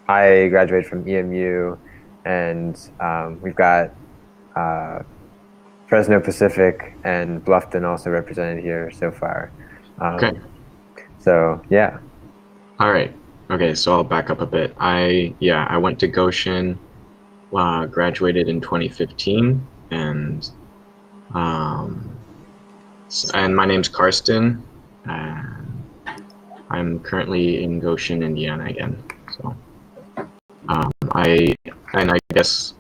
I graduated from EMU, and we've got Fresno Pacific and Bluffton also represented here so far. Okay. So yeah. All right. Okay, so I'll back up a bit. I went to Goshen, graduated in 2015, and my name's Karsten, and I'm currently in Goshen, Indiana again. So I guess,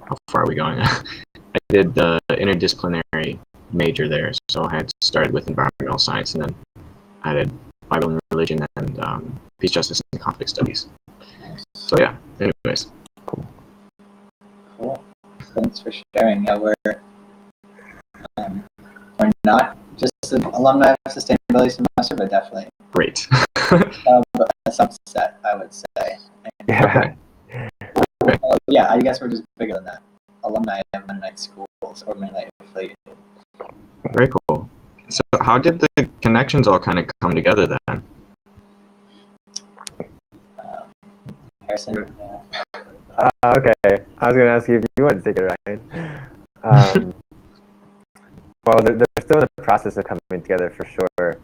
how far are we going? I did the interdisciplinary major there, so I had started with environmental science, and then I did Bible and religion and peace, justice, and conflict studies. So yeah. Anyways. Cool. Thanks for sharing. Yeah, we're not just an alumni of Sustainability Semester, but definitely Great. a subset, I would say. Yeah. Yeah, I guess we're just bigger than that. Alumni of Mennonite schools or Mennonite affiliated. Very cool. So how did the connections all kind of come together then? Harrison. Okay. I was going to ask you if you wanted to take it, Ryan. Well, they're still in the process of coming together for sure.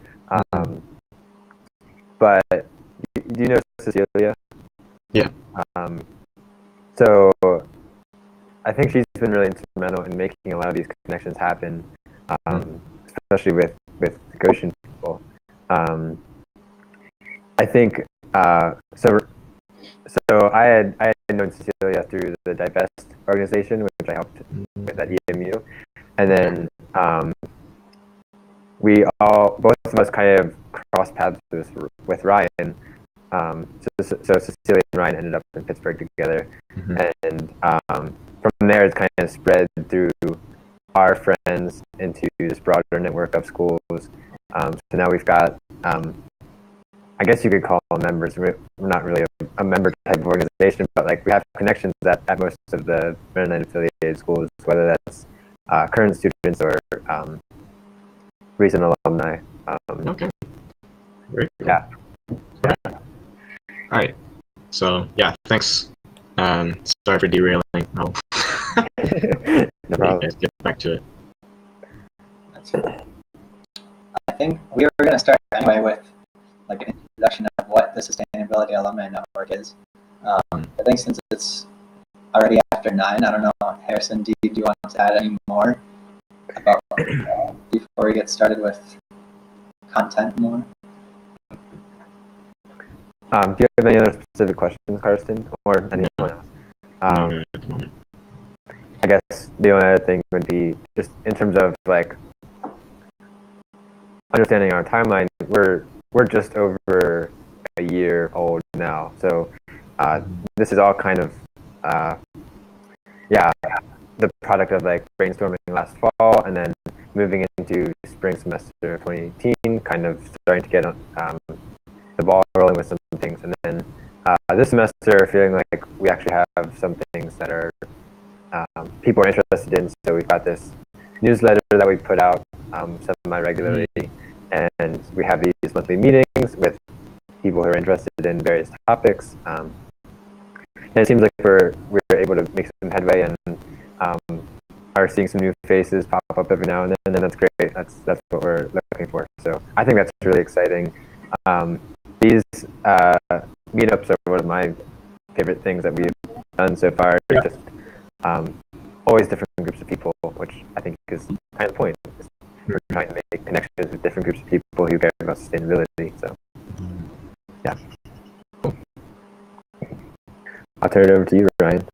But do you know Cecilia? Yeah. So I think she's been really instrumental in making a lot of these connections happen, especially with the Goshen people. I think so I had known Cecilia through the Divest organization, which I helped with at EMU, and then both of us kind of crossed paths with Ryan. So Cecilia and Ryan ended up in Pittsburgh together, and from there it's kind of spread through our friends into this broader network of schools. So now we've got, I guess you could call them members. We're not really a member type of organization, but like we have connections at most of the Mennonite affiliated schools, whether that's current students or recent alumni. Okay. Very cool. Yeah. All right. So yeah, thanks. Sorry for derailing. No problem. Get back to it. That's cool. I think we were going to start anyway with like an introduction of what the Sustainability Alumni Network is. I think since it's already after 9, I don't know, Harrison, do you want to add any more about before we get started with content more? Do you have any other specific questions, Karsten, or anyone else? I guess the only other thing would be just in terms of like understanding our timeline. We're just over a year old now, so this is all kind of the product of like brainstorming last fall and then moving into spring semester of 2018, kind of starting to get the ball rolling with some things, and then this semester feeling like we actually have some things that are people are interested in. So we've got this newsletter that we put out semi-regularly, and we have these monthly meetings with people who are interested in various topics. And it seems like we're able to make some headway and are seeing some new faces pop up every now and then, and that's great. That's what we're looking for. So I think that's really exciting. These meetups are one of my favorite things that we've done so far. Just always different groups of people, which I think is kind of the point. We're trying to make connections with different groups of people who care about sustainability. So yeah. I'll turn it over to you, Ryan.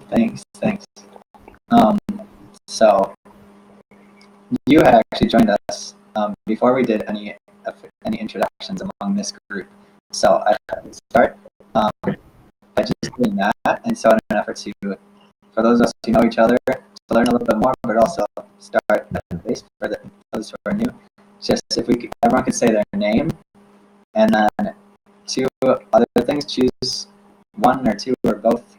Thanks. So you had actually joined us before we did any introductions among this group. So I start by just doing that, and so in an effort to, for those of us who know each other, to learn a little bit more, but also start at the base for those who are new. Just if everyone could say their name, and then 2 other things. Choose 1 or 2 or both.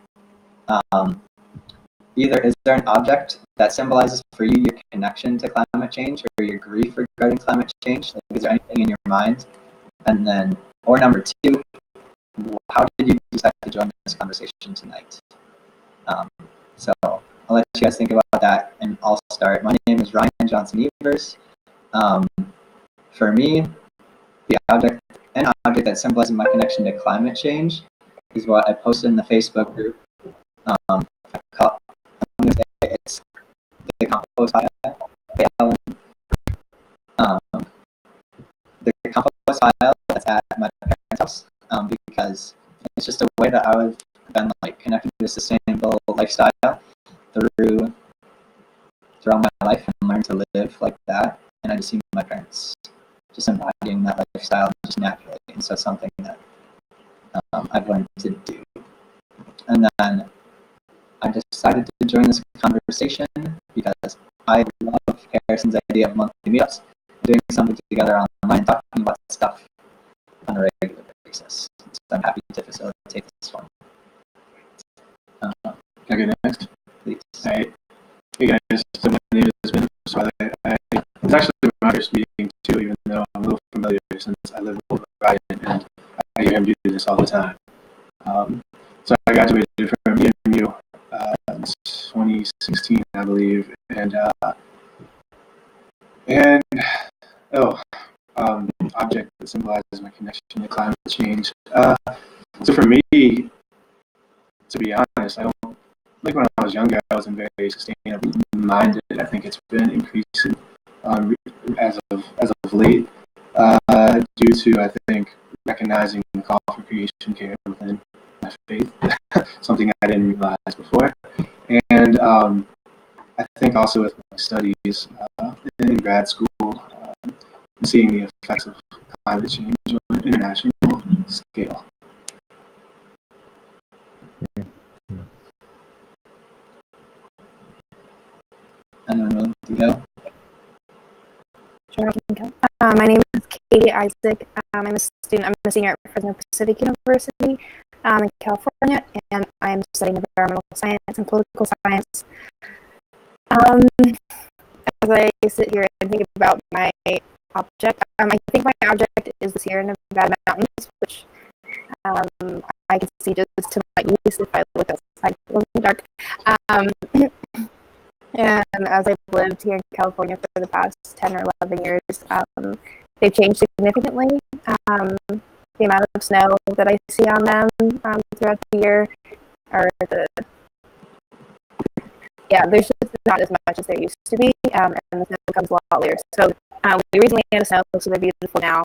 Either is there an object that symbolizes for you your connection to climate change or your grief regarding climate change? Like, is there anything in your mind? And then, or number 2, how did you decide to join this conversation tonight? So I'll let you guys think about that, and I'll start. My name is Ryan Johnson Evers. For me, an object that symbolizes my connection to climate change is what I posted in the Facebook group. I'm going to say it's the compost pile. The compost pile that's at my parents' house, because it's just a way that I've been like connected to a sustainable lifestyle throughout my life and learned to live like that. And I just see my parents just embodying that lifestyle just naturally, and so something that I've learned to do. And then I decided to join this conversation because I love Harrison's idea of monthly meetups, doing something together online, talking about stuff on a regular basis. So I'm happy to facilitate this one. Can I go next? Please. All right. Hey guys, so my name is Ben. So it's actually my first meeting too, even though I'm a little familiar since I live with Ryan and I hear him do this all the time. So I graduated from EMU in 2016, I believe, and object that symbolizes my connection to climate change. So for me, to be honest, I don't like when I was younger. I wasn't very sustainably minded. I think it's been increasing as of late, due to I think recognizing the call for creation care within my faith, something I didn't realize before, and I think also with my studies in grad school, seeing the effects of climate change on an international scale. Anyone willing to go? Sure, I can go. My name is Katie Isaac. I'm a student. I'm a senior at Fresno Pacific University in California, and I'm studying environmental science and political science. As I sit here and think about my object, I think my object is the Sierra Nevada mountains, which I can see just to my east if I look outside. It's a little dark. And as I've lived here in California for the past 10 or 11 years, they've changed significantly. The amount of snow that I see on them throughout the year, there's just not as much as there used to be, and the snow becomes a lot later. So we recently had a snow, so they're beautiful now.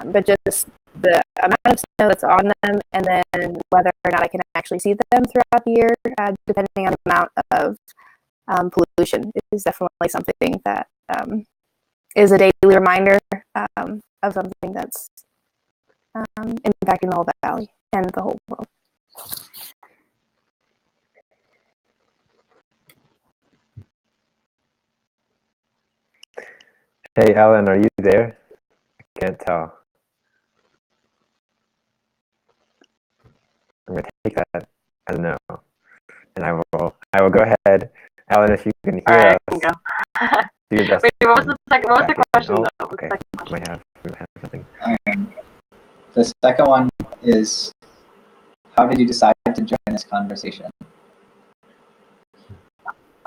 But just the amount of snow that's on them, and then whether or not I can actually see them throughout the year, depending on the amount of pollution, is definitely something that is a daily reminder of something that's impacting the whole valley and the whole world. Hey, Ellen, are you there? I can't tell. I'm gonna take that as no, and I will go ahead. Ellen, if you can hear All right, us, go. do your best. Wait, what was the question Oh, though? okay. We might have something. The second one is, how did you decide to join this conversation?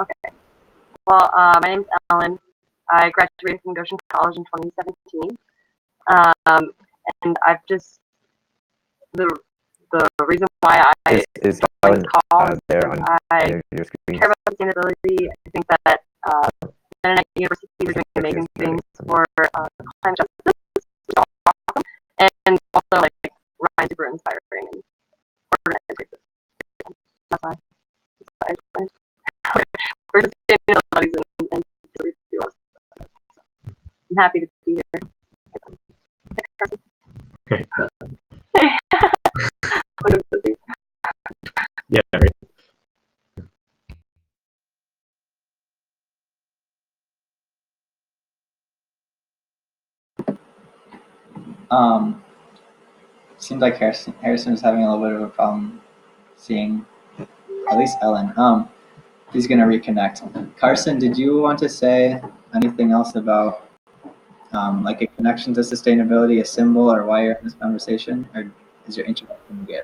Okay. Well, my name's Ellen. I graduated from Goshen College in 2017. And I've just, the reason why I is joined Ellen calls, there on I your screen? care about sustainability. I think that Mennonite University is doing amazing things for climate justice, which is awesome, and also like Ryan's super inspiring and organized. That's why. We're sustainability and I'm happy to be here. Okay. Yeah, right. Seems like Harrison is having a little bit of a problem seeing at least Ellen. He's gonna reconnect. Carson, did you want to say anything else about like a connection to sustainability, a symbol, or why you're in this conversation, or is your introduction good?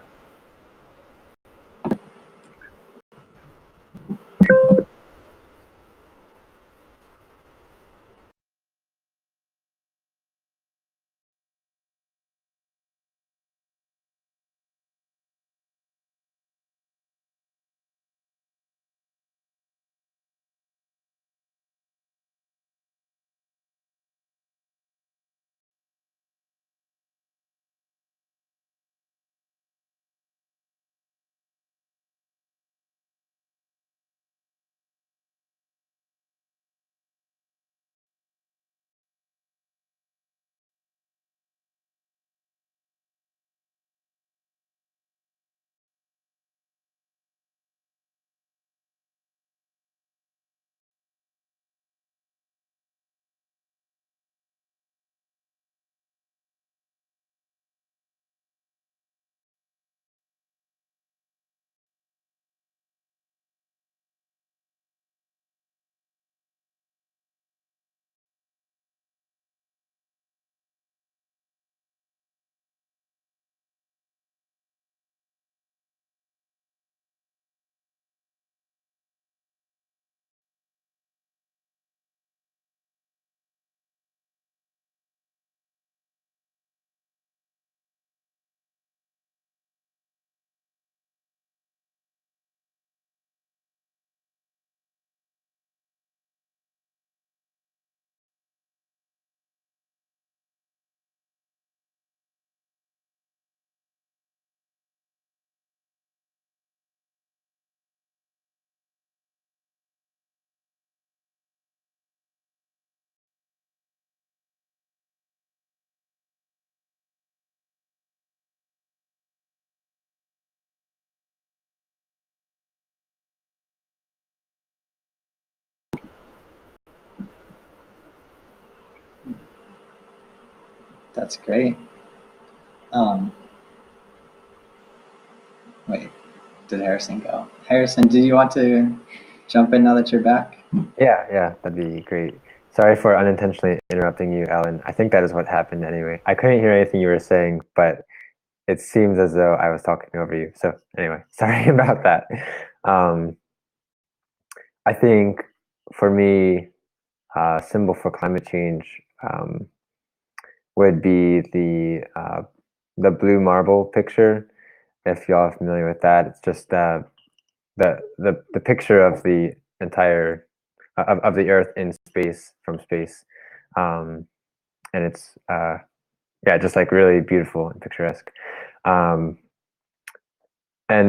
That's great. Wait, did Harrison go? Harrison, did you want to jump in now that you're back? Yeah, that'd be great. Sorry for unintentionally interrupting you, Alan. I think that is what happened anyway. I couldn't hear anything you were saying, but it seems as though I was talking over you. So anyway, sorry about that. I think for me, symbol for climate change would be the blue marble picture. If y'all are familiar with that, it's just the picture of the entire of the Earth in space from space, and it's yeah, just like really beautiful and picturesque. And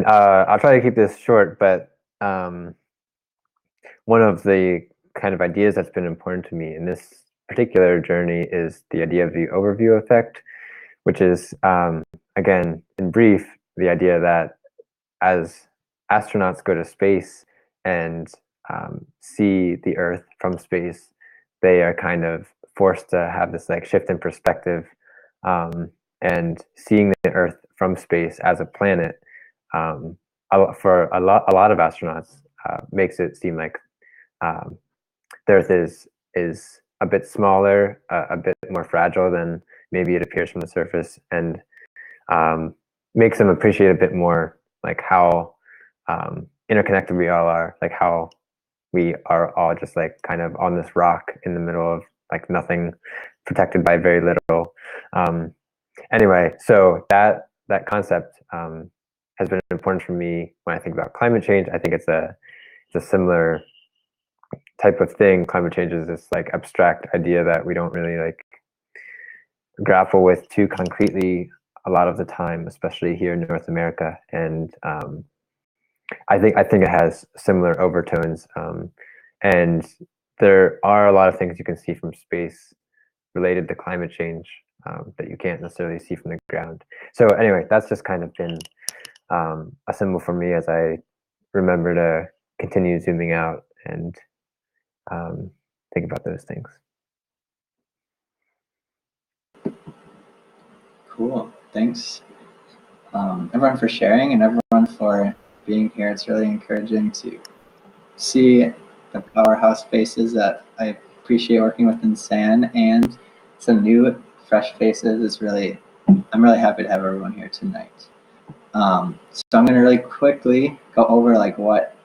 I'll try to keep this short, but one of the kind of ideas that's been important to me in this particular journey is the idea of the overview effect, which is, again, in brief, the idea that as astronauts go to space and see the Earth from space, they are kind of forced to have this like shift in perspective, and seeing the Earth from space as a planet, for a lot of astronauts, makes it seem like the Earth is a bit smaller, a bit more fragile than maybe it appears from the surface, and makes them appreciate a bit more like how interconnected we all are, like how we are all just like kind of on this rock in the middle of like nothing, protected by very little. Anyway, so that concept has been important for me when I think about climate change. I think it's a similar type of thing. Climate change is this like abstract idea that we don't really like grapple with too concretely a lot of the time, especially here in North America. And I think it has similar overtones. And there are a lot of things you can see from space related to climate change that you can't necessarily see from the ground. So anyway, that's just kind of been a symbol for me as I remember to continue zooming out and think about those things. Cool. Thanks, everyone, for sharing, and everyone for being here. It's really encouraging to see the powerhouse faces that I appreciate working with in SAN, and some new, fresh faces is really I'm really happy to have everyone here tonight. So I'm going to really quickly go over like what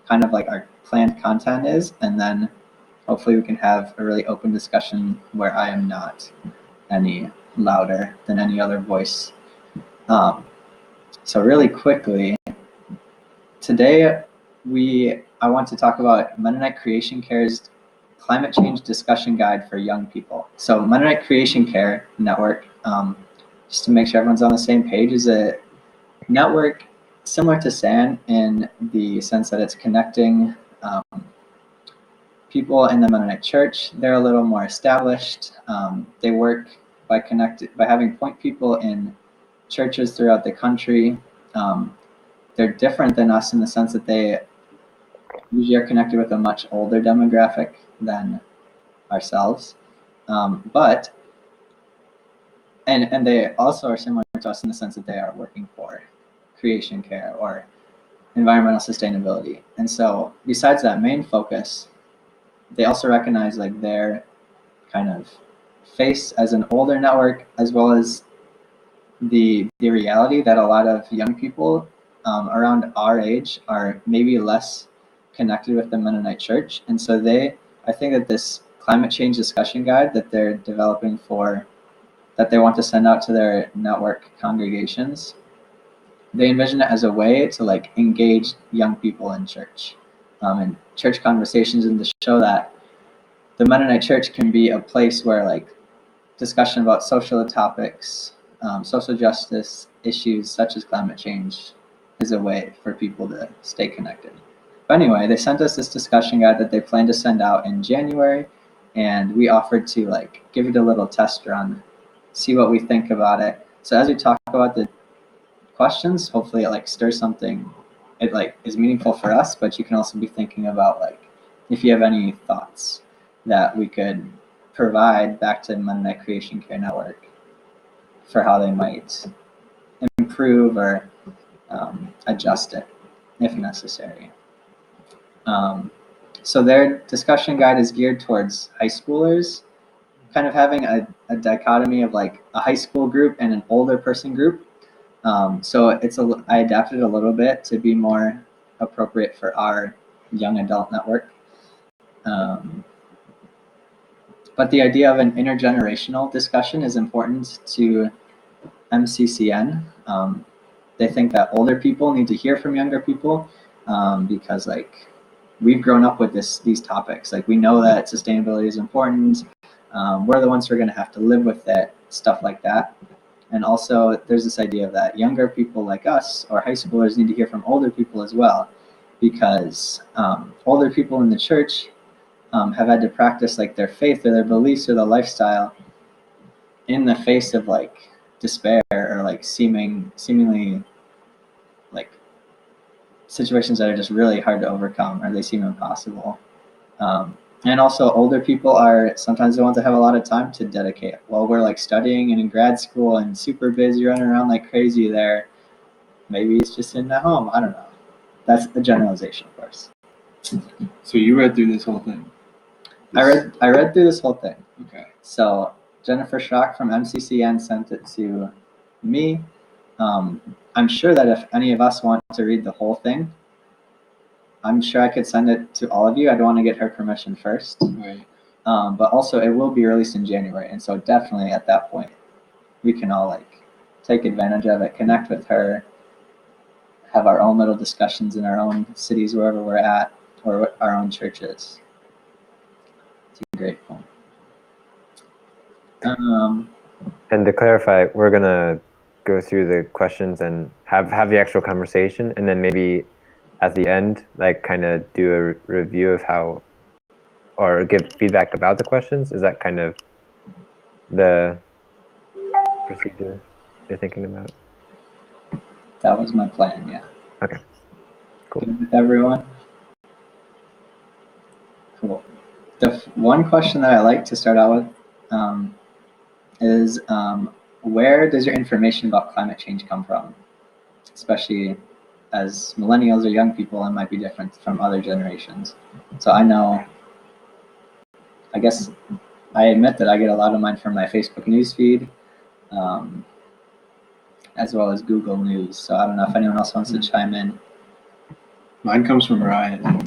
kind of like our planned content is, and then hopefully we can have a really open discussion where I am not any louder than any other voice. So really quickly, today I want to talk about Mennonite Creation Care's Climate Change Discussion Guide for Young People. So Mennonite Creation Care Network, just to make sure everyone's on the same page, is a network similar to SAN in the sense that it's connecting people in the Mennonite Church. They're a little more established. They work by having point people in churches throughout the country. They're different than us in the sense that they usually are connected with a much older demographic than ourselves. And they also are similar to us in the sense that they are working for creation care or environmental sustainability. And so besides that main focus, they also recognize like their kind of face as an older network, as well as the reality that a lot of young people around our age are maybe less connected with the Mennonite Church. And so I think that this climate change discussion guide that they're developing that they want to send out to their network congregations, they envision it as a way to like engage young people in church and church conversations, and to show that the Mennonite Church can be a place where like discussion about social topics, social justice issues such as climate change is a way for people to stay connected. But anyway, they sent us this discussion guide that they plan to send out in January, and we offered to like give it a little test run, see what we think about it. So as we talk about the questions, hopefully it like stirs something. It like is meaningful for us, but you can also be thinking about like if you have any thoughts that we could provide back to Mennonite Creation Care Network for how they might improve or adjust it if necessary. So their discussion guide is geared towards high schoolers, kind of having a dichotomy of like a high school group and an older person group. So I adapted it a little bit to be more appropriate for our young adult network. But the idea of an intergenerational discussion is important to MCCN. They think that older people need to hear from younger people because like we've grown up with these topics. Like we know that sustainability is important. We're the ones who are going to have to live with it, stuff like that. And also there's this idea that younger people like us or high schoolers need to hear from older people as well, because older people in the church have had to practice like their faith or their beliefs or the lifestyle in the face of like despair or like seemingly like situations that are just really hard to overcome or they seem impossible. And also older people are sometimes the ones that have a lot of time to dedicate. While we're like studying and in grad school and super busy running around like crazy there, maybe it's just sitting at home. I don't know. That's a generalization, of course. So you read through this whole thing? I read through this whole thing. Okay. So Jennifer Schrock from MCCN sent it to me. I'm sure that if any of us want to read the whole thing, I'm sure I could send it to all of you. I'd want to get her permission first. Right. But also it will be released in January. And so definitely at that point, we can all like take advantage of it, connect with her, have our own little discussions in our own cities, wherever we're at, or our own churches. It's a great point. And to clarify, we're gonna go through the questions and have the actual conversation, and then maybe at the end, like kind of do a review of how, or give feedback about the questions. Is that kind of the procedure you're thinking about? That was my plan, yeah. Okay, cool. Good with everyone? Cool. The one question that I like to start out with is where does your information about climate change come from? Especially as millennials or young people, it might be different from other generations. So I guess I admit that I get a lot of mine from my Facebook newsfeed. as well as Google News. So I don't know if anyone else wants to chime in. Mine comes from Ryan.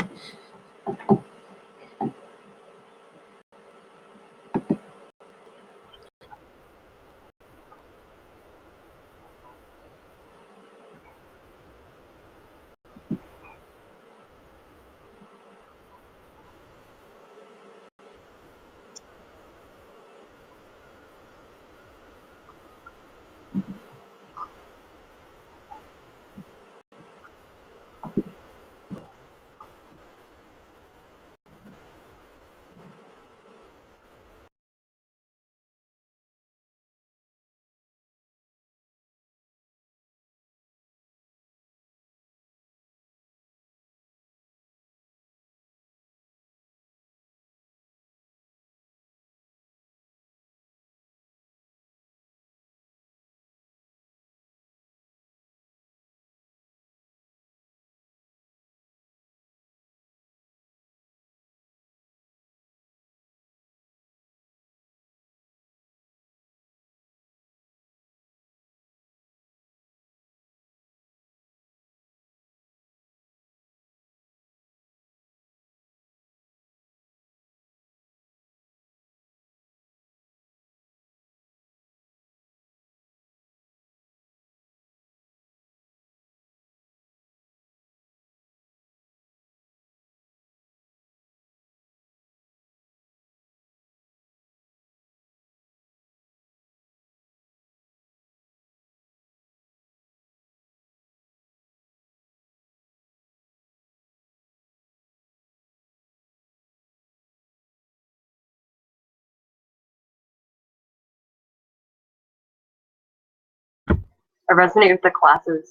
I resonate with the classes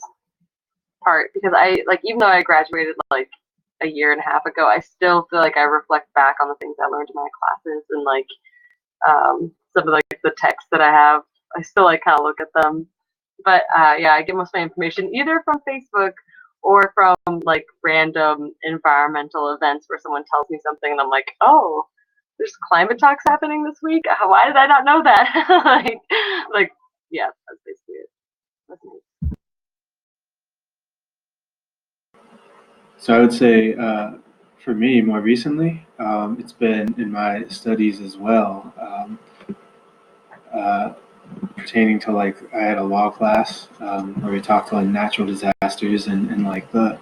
part because I like, even though I graduated like a year and a half ago, I still feel like I reflect back on the things I learned in my classes and like some of like the texts that I have. I still like kind of look at them, but yeah, I get most of my information either from Facebook or from like random environmental events where someone tells me something and I'm like, oh, there's climate talks happening this week. Why did I not know that? like, yeah, that's basically it. That's nice. So I would say for me, more recently, it's been in my studies as well, uh, pertaining to like I had a law class where we talked to like natural disasters and like the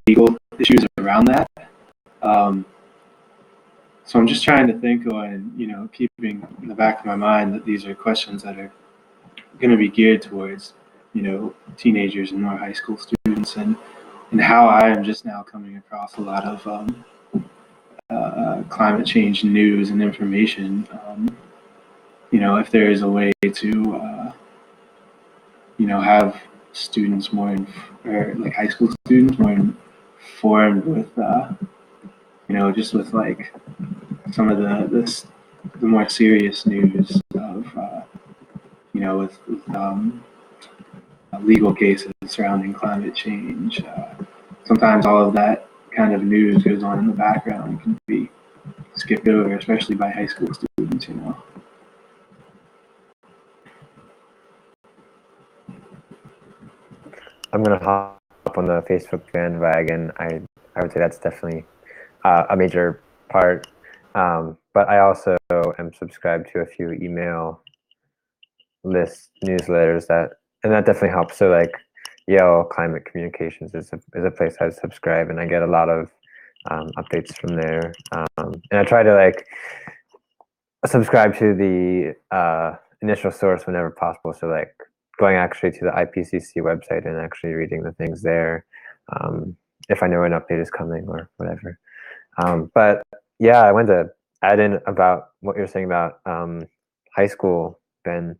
legal issues around that. Um, so I'm just trying to think on, keeping in the back of my mind that these are questions that are going to be geared towards, teenagers and more high school students, and how I am just now coming across a lot of climate change news and information. If there is a way to, have students or like high school students more informed with, just with like some of the more serious news of, with legal cases surrounding climate change. Sometimes all of that kind of news goes on in the background and can be skipped over, especially by high school students. I'm gonna hop on the Facebook bandwagon. I would say that's definitely a major part. But I also am subscribed to a few email list newsletters and that definitely helps. So like Yale Climate Communications is a place I subscribe, and I get a lot of updates from there. And I try to like subscribe to the initial source whenever possible. So like going actually to the IPCC website and actually reading the things there, if I know an update is coming or whatever. But yeah, I wanted to add in about what you're saying about high school, Ben.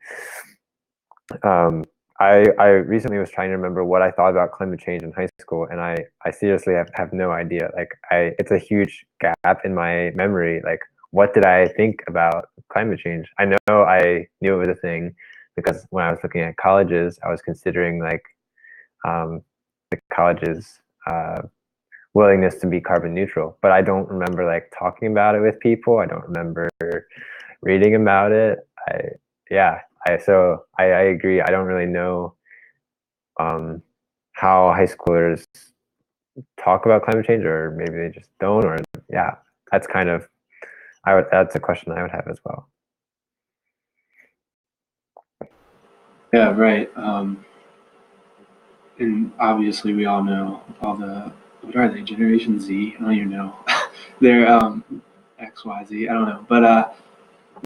I recently was trying to remember what I thought about climate change in high school, and I seriously have no idea. Like it's a huge gap in my memory. Like what did I think about climate change? I know I knew it was a thing because when I was looking at colleges, I was considering like the colleges willingness to be carbon neutral, but I don't remember like talking about it with people. I don't remember reading about it. So I agree. I don't really know how high schoolers talk about climate change, or maybe they just don't, or yeah, that's kind of, that's a question I would have as well. Yeah, right. And obviously we all know all the, what are they, Generation Z? I don't even know. They're X, Y, Z, I don't know. But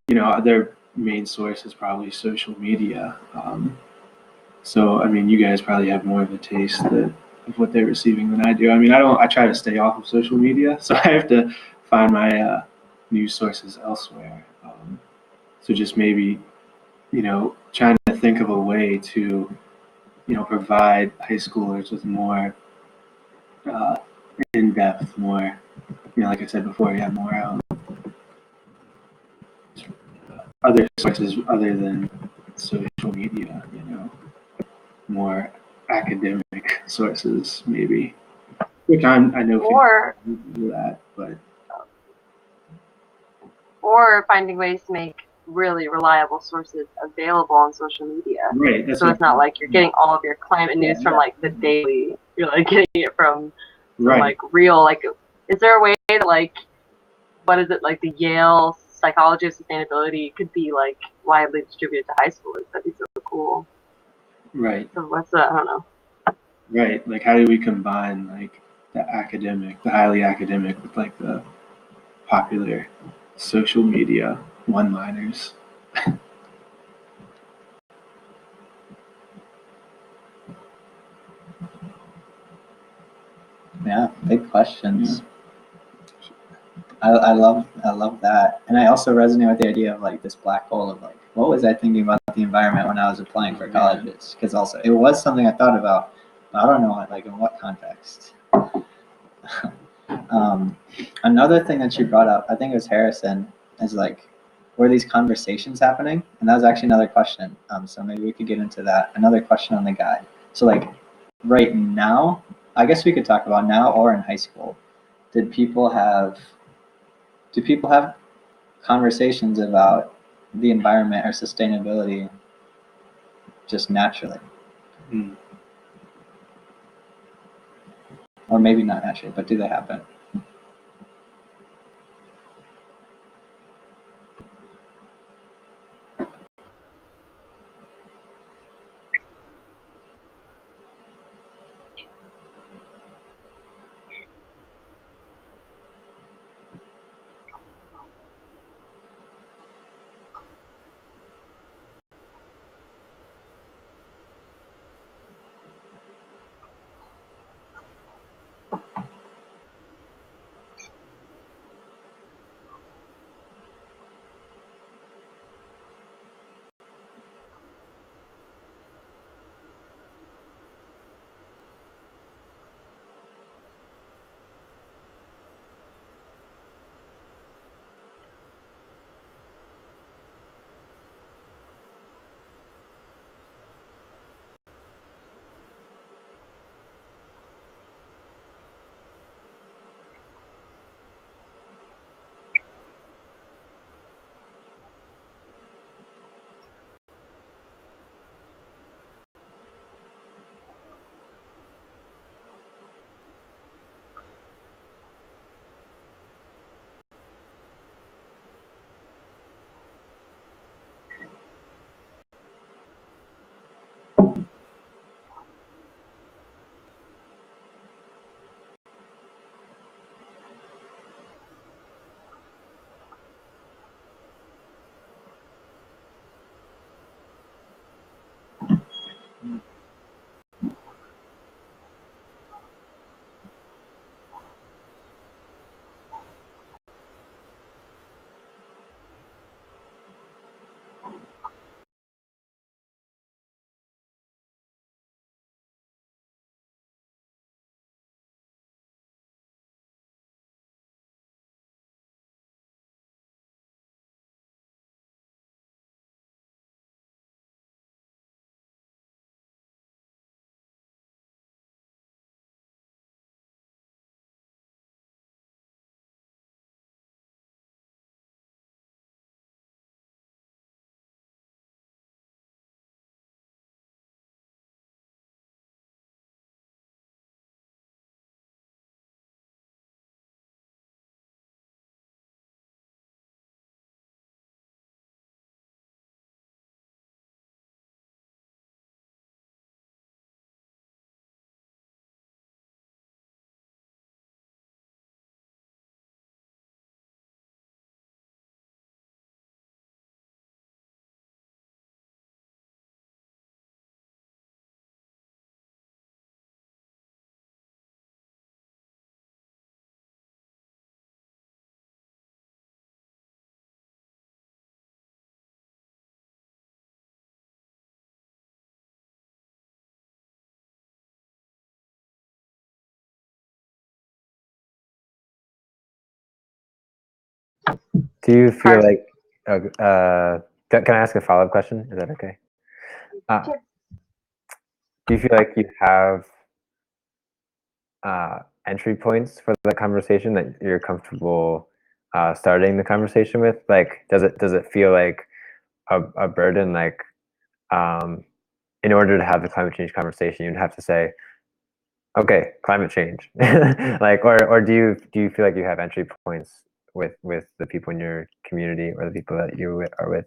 you know, their main source is probably social media. So I mean, you guys probably have more of a taste of what they're receiving than I do. I mean, I try to stay off of social media, so I have to find my news sources elsewhere. So just maybe, you know, trying to think of a way to, you know, provide high schoolers with more uh, in-depth, more, you know, like I said before, yeah, more other sources other than social media, you know, more academic sources maybe, which I know people Or do that, but finding ways to make really reliable sources available on social media. right. That's So what it's not like you're getting all of your climate news from like the daily. You're like getting it from right. like real. Like, is there a way that like, what is it, like the Yale Psychology of Sustainability could be like widely distributed to high schoolers? That'd be so cool. Right. So what's that? I don't know. Right. Like, how do we combine like the academic, the highly academic, with like the popular social media one-liners? Yeah, big questions. I love that, and I also resonate with the idea of like this black hole of like, what was I thinking about the environment when I was applying for colleges? Because also it was something I thought about, but I don't know like in what context. Another thing that you brought up, I think it was Harrison, is like, were these conversations happening? And that was actually another question. So maybe we could get into that. Another question on the guide. So like, right now, I guess we could talk about now or in high school. Did people have? Do people have conversations about the environment or sustainability just naturally? Mm. Or maybe not naturally, but do they happen? Do you feel like, can I ask a follow-up question? Is that okay? Sure. Do you feel like you have entry points for the conversation that you're comfortable starting the conversation with? Like, does it feel like a burden? Like, in order to have the climate change conversation, you'd have to say, okay, climate change. Like, or do you feel like you have entry points with the people in your community or the people that you are with?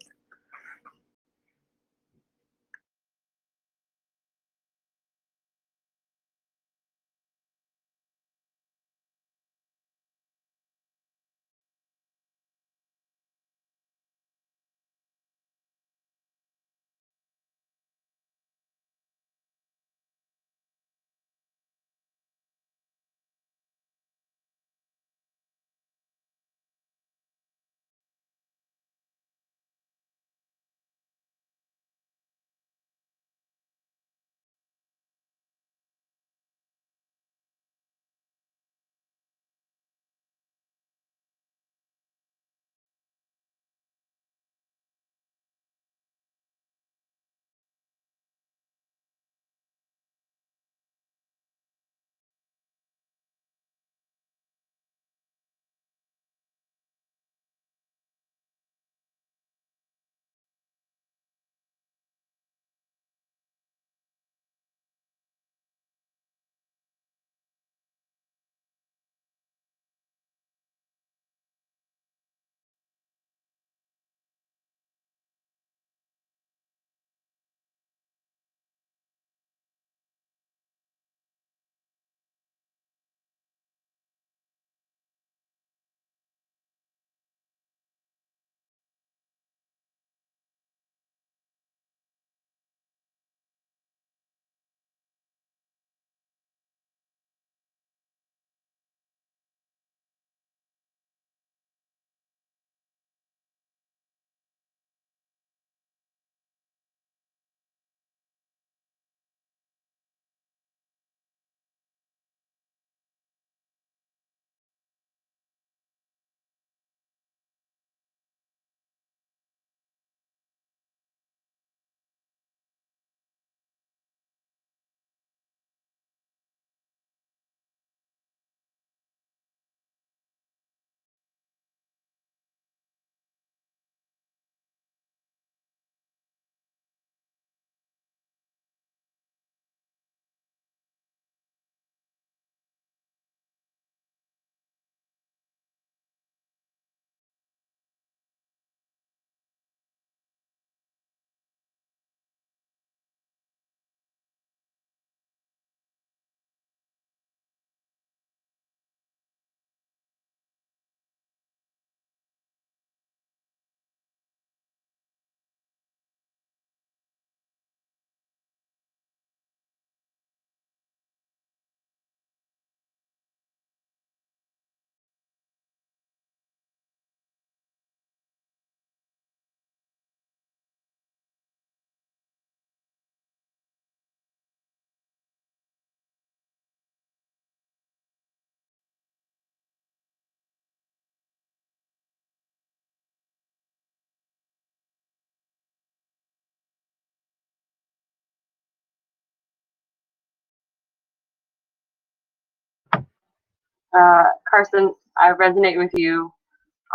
Carson, I resonate with you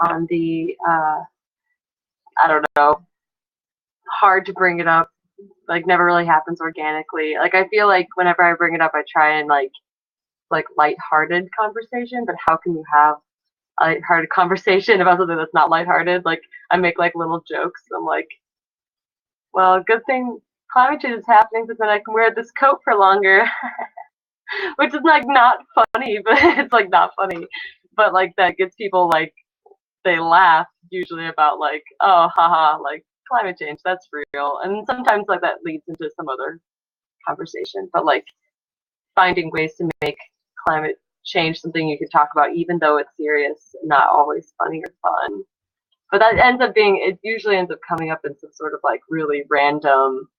on the I don't know, hard to bring it up, like never really happens organically. Like I feel like whenever I bring it up, I try and like lighthearted conversation, but how can you have a lighthearted conversation about something that's not lighthearted? Like I make like little jokes. I'm like, well, good thing climate change is happening because then I can wear this coat for longer, which is like not funny, but it's like not funny, but like that gets people like they laugh usually about like, oh, haha, like climate change, that's real. And sometimes like that leads into some other conversation, but like finding ways to make climate change something you could talk about, even though it's serious, not always funny or fun. But that ends up being, it usually ends up coming up in some sort of like really random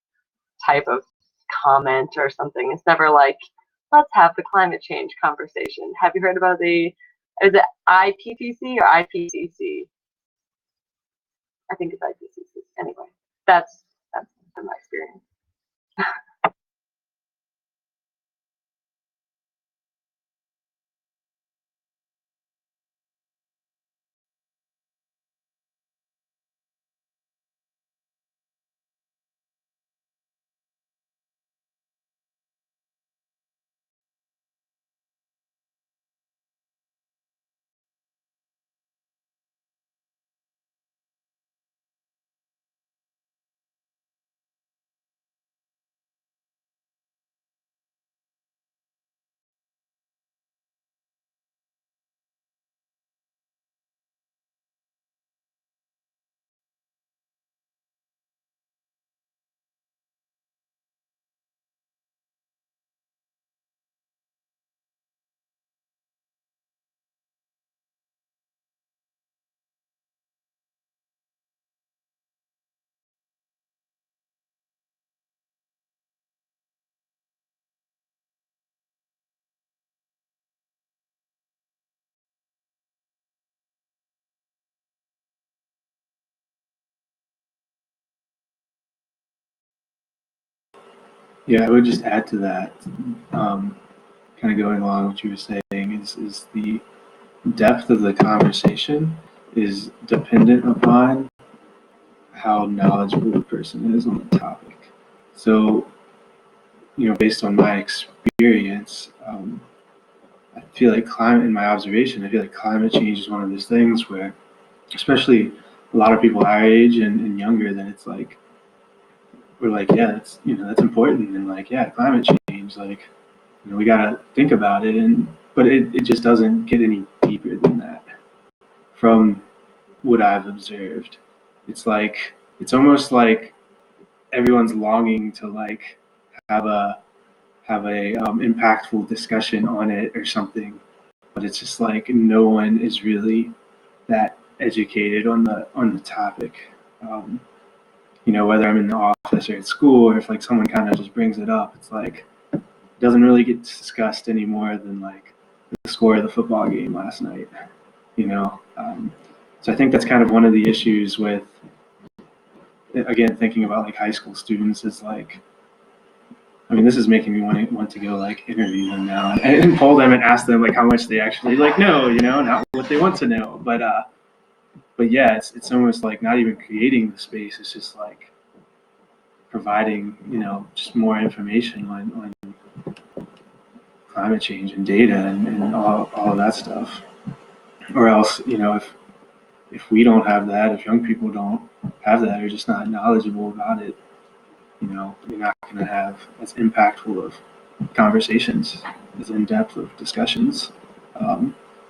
type of comment or something. It's never like, let's have the climate change conversation. Have you heard about is it IPCC or IPCC? I think it's IPCC. Anyway, that's been my experience. Yeah, I would just add to that, kind of going along with what you were saying, is the depth of the conversation is dependent upon how knowledgeable the person is on the topic. So, based on my experience, I feel like in my observation, I feel like climate change is one of those things where, especially a lot of people our age and younger, that it's like, we're like, yeah, that's important, and like, yeah, climate change, like, we gotta think about it, but it just doesn't get any deeper than that. From what I've observed, it's almost like everyone's longing to like have a impactful discussion on it or something, but it's just like no one is really that educated on the topic. Whether I'm in the office or at school, or if like someone kind of just brings it up, it's like it doesn't really get discussed any more than like the score of the football game last night. So I think that's kind of one of the issues with, again, thinking about like high school students is like, I mean, this is making me want to go like interview them now and poll them and ask them like how much they actually like know, not what they want to know. But yeah, it's almost like not even creating the space. It's just like providing, just more information on climate change and data and all of that stuff. Or else, if we don't have that, if young people don't have that, or just not knowledgeable about it, you're not going to have as impactful of conversations, as in-depth of discussions.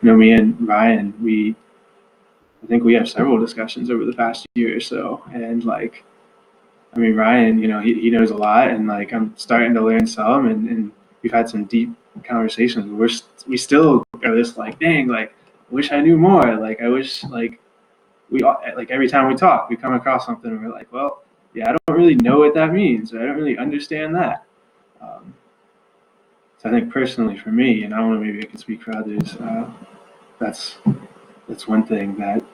Me and Ryan, I think we have several discussions over the past year or so, and like, I mean, Ryan, he knows a lot, and like I'm starting to learn some, and we've had some deep conversations. We still are just like, dang, like, I wish I knew more. Like, I wish like we like every time we talk, we come across something, and we're like, well, yeah, I don't really know what that means, or I don't really understand that. So I think personally for me, and I don't know, maybe I can speak for others, that's one thing that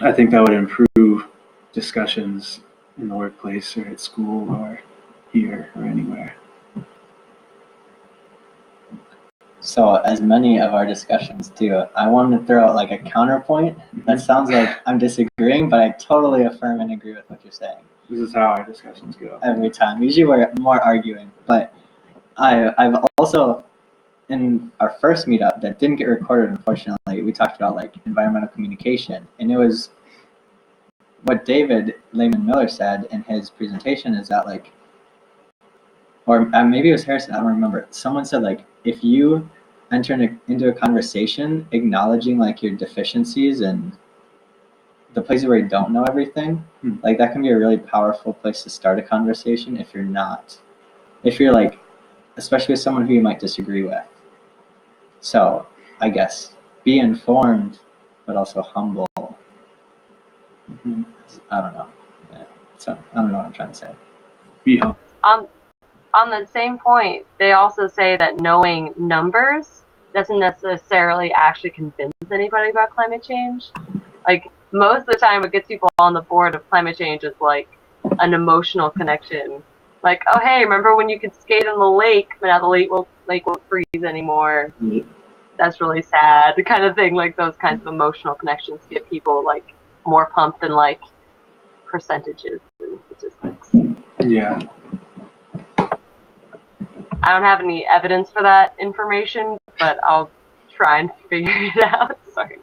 I think that would improve discussions in the workplace or at school or here or anywhere. So as many of our discussions do, I want to throw out like a counterpoint. That sounds like I'm disagreeing, but I totally affirm and agree with what you're saying. This is how our discussions go. Every time. Usually we're more arguing, but I've also, in our first meetup that didn't get recorded, unfortunately, we talked about like environmental communication, and it was what David Lehman Miller said in his presentation is that like, or maybe it was Harrison, I don't remember. Someone said like, if you enter into a conversation acknowledging like your deficiencies and the places where you don't know everything, like that can be a really powerful place to start a conversation if you're like, especially with someone who you might disagree with. So I guess be informed, but also humble. I don't know. Yeah. So I don't know what I'm trying to say. Be humble. On the same point, they also say that knowing numbers doesn't necessarily actually convince anybody about climate change. Like most of the time what gets people on the board of climate change is like an emotional connection. Like, oh hey, remember when you could skate in the lake, but now the lake won't freeze anymore. That's really sad, the kind of thing. Like those kinds of emotional connections get people like more pumped than like percentages and statistics. Yeah. I don't have any evidence for that information, but I'll try and figure it out. Sorry.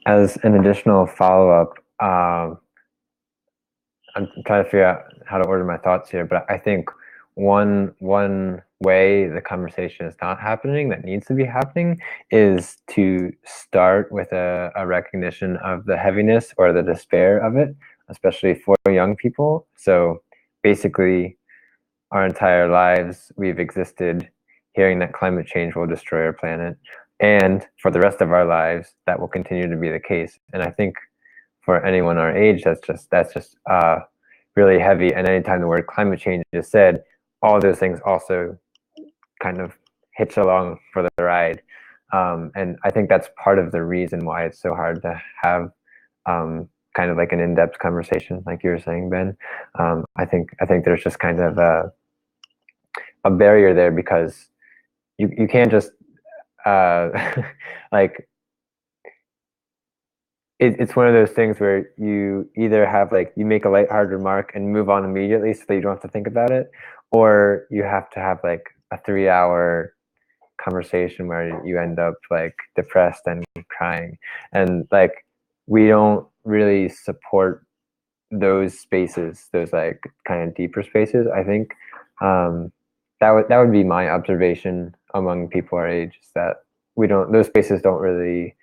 As an additional follow-up, I'm trying to figure out how to order my thoughts here, but I think one way the conversation is not happening that needs to be happening is to start with a recognition of the heaviness or the despair of it, especially for young people. So basically, our entire lives we've existed hearing that climate change will destroy our planet, and for the rest of our lives that will continue to be the case. And I think for anyone our age, that's just really heavy. And anytime the word climate change is said, all those things also kind of hitch along for the ride. And I think that's part of the reason why it's so hard to have kind of like an in-depth conversation, like you were saying, Ben. I think there's just kind of a barrier there because you can't just like it's one of those things where you either have like you make a lighthearted remark and move on immediately so that you don't have to think about it, or you have to have like a 3-hour conversation where you end up like depressed and crying. And like we don't really support those spaces, those like kind of deeper spaces. I think that would be my observation among people our age, is that those spaces don't really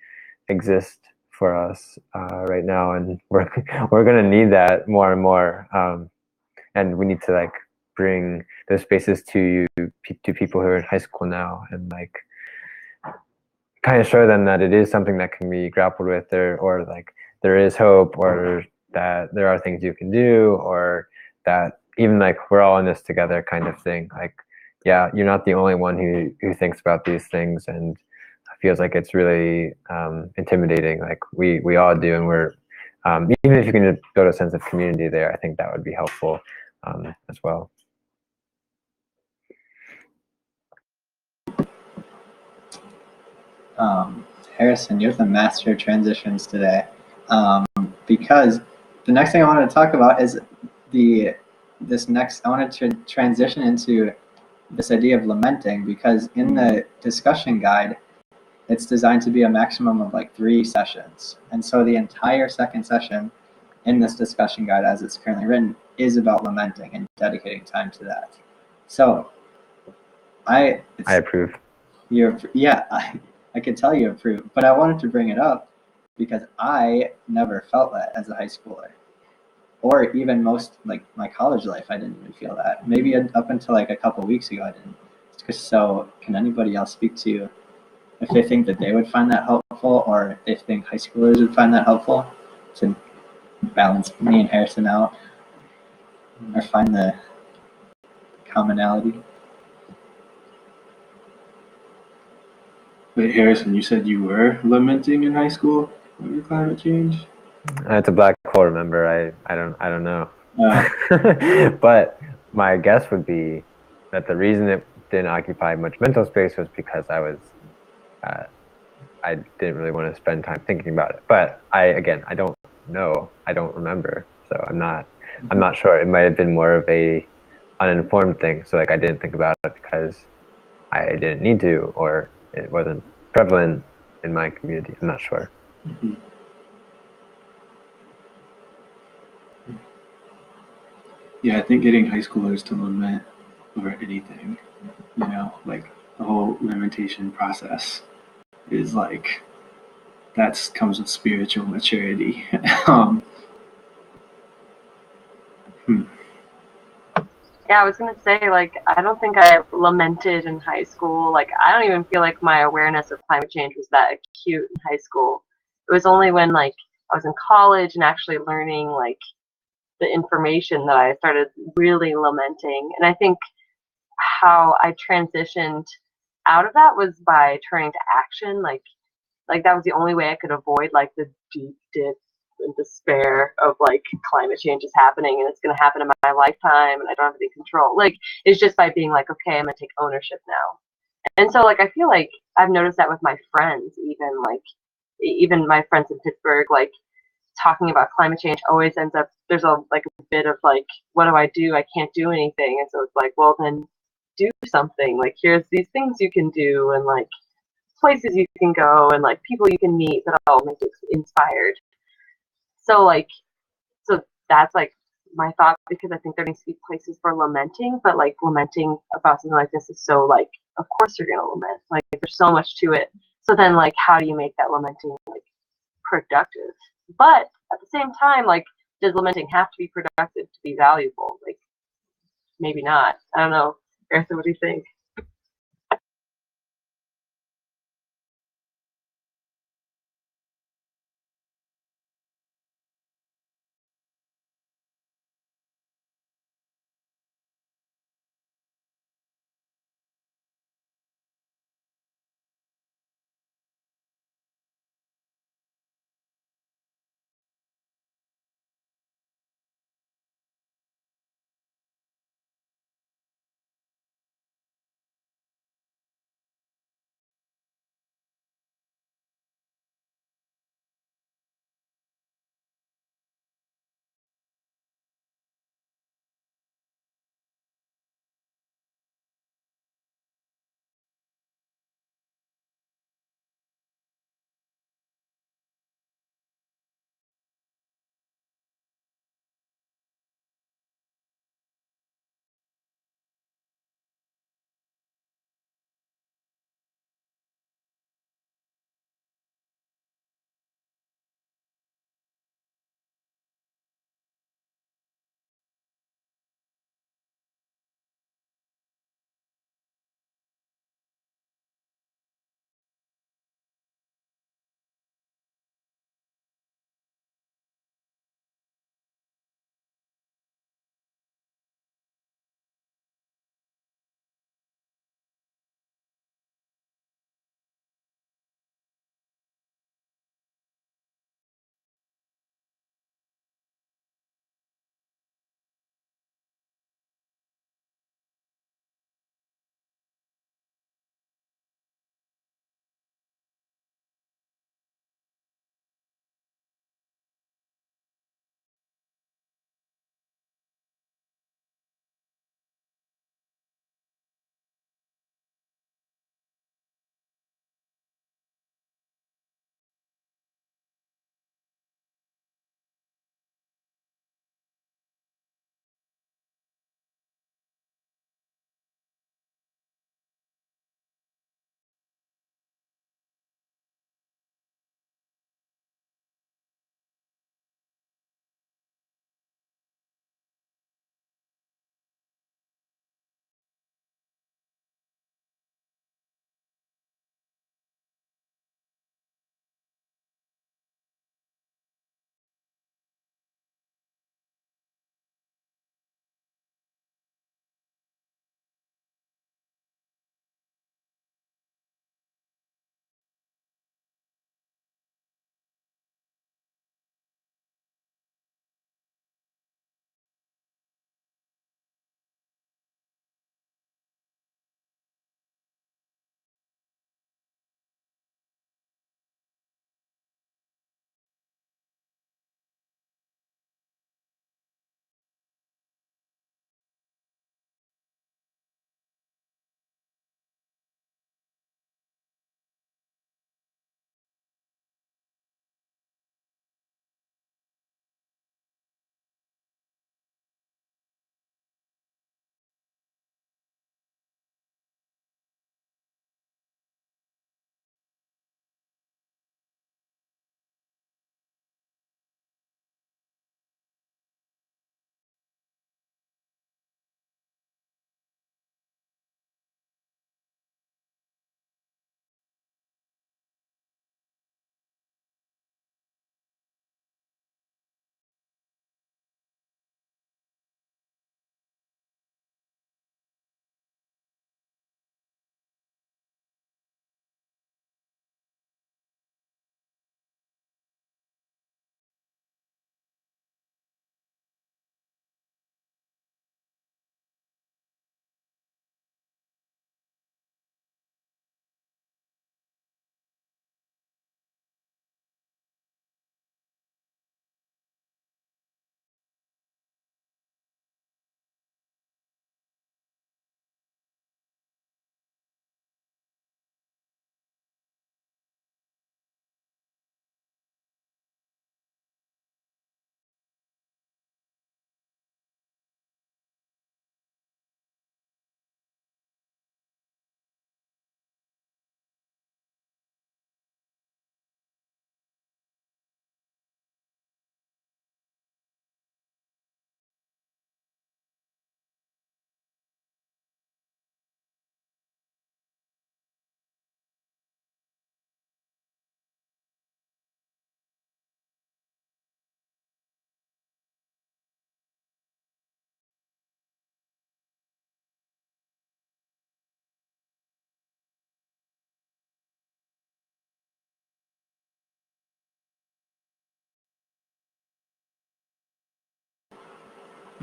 exist for us right now, and we're gonna need that more and more, and we need to like bring those spaces to people who are in high school now, and like kind of show them that it is something that can be grappled with, or like there is hope, or that there are things you can do, or that even like we're all in this together kind of thing. Like, yeah, you're not the only one who thinks about these things, and feels like it's really intimidating. Like we all do, and we're even if you can build a sense of community there, I think that would be helpful as well. Harrison, you're the master of transitions today, because the next thing I wanted to talk about is I wanted to transition into this idea of lamenting, because in the discussion guide, it's designed to be a maximum of like 3 sessions. And so the entire second session in this discussion guide, as it's currently written, is about lamenting and dedicating time to that. So I approve. I could tell you approve, but I wanted to bring it up because I never felt that as a high schooler, or even most like my college life. I didn't even feel that. Maybe up until like a couple weeks ago, I didn't. So, can anybody else speak to if they think that they would find that helpful, or if they think high schoolers would find that helpful to balance me and Harrison out, or find the commonality? Wait, Harrison, you said you were lamenting in high school over climate change? It's a black hole. Remember, I don't know. Uh, But my guess would be that the reason it didn't occupy much mental space was because I didn't really want to spend time thinking about it. But I don't know. I don't remember. So I'm not sure. It might have been more of a uninformed thing. So like I didn't think about it because I didn't need to, or it wasn't prevalent in my community. I'm not sure. Mm-hmm. Yeah, I think getting high schoolers to lament over anything, like the whole lamentation process is like, that comes with spiritual maturity. um, hmm. Yeah, I was gonna say, like, I don't think I lamented in high school. Like, I don't even feel like my awareness of climate change was that acute in high school. It was only when, like, I was in college and actually learning, like, the information that I started really lamenting. And I think how I transitioned out of that was by turning to action. Like that was the only way I could avoid, like, the deep dip and despair of, like, climate change is happening and it's going to happen in my lifetime and I don't have any control. Like, it's just by being like, okay, I'm going to take ownership now. And so, like, I feel like I've noticed that with my friends, even my friends in Pittsburgh, like, talking about climate change always ends up, there's a bit of like, what do? I can't do anything. And so it's like, well, then do something. Like, here's these things you can do, and like places you can go, and like people you can meet that all make you inspired. So like, so that's like my thought, because I think there needs to be places for lamenting, but like lamenting about something like this is so like, of course you're gonna lament. Like, there's so much to it. So then, like, how do you make that lamenting like productive? But at the same time, like, does lamenting have to be productive to be valuable? Like, maybe not. I don't know. Gareth, what do you think?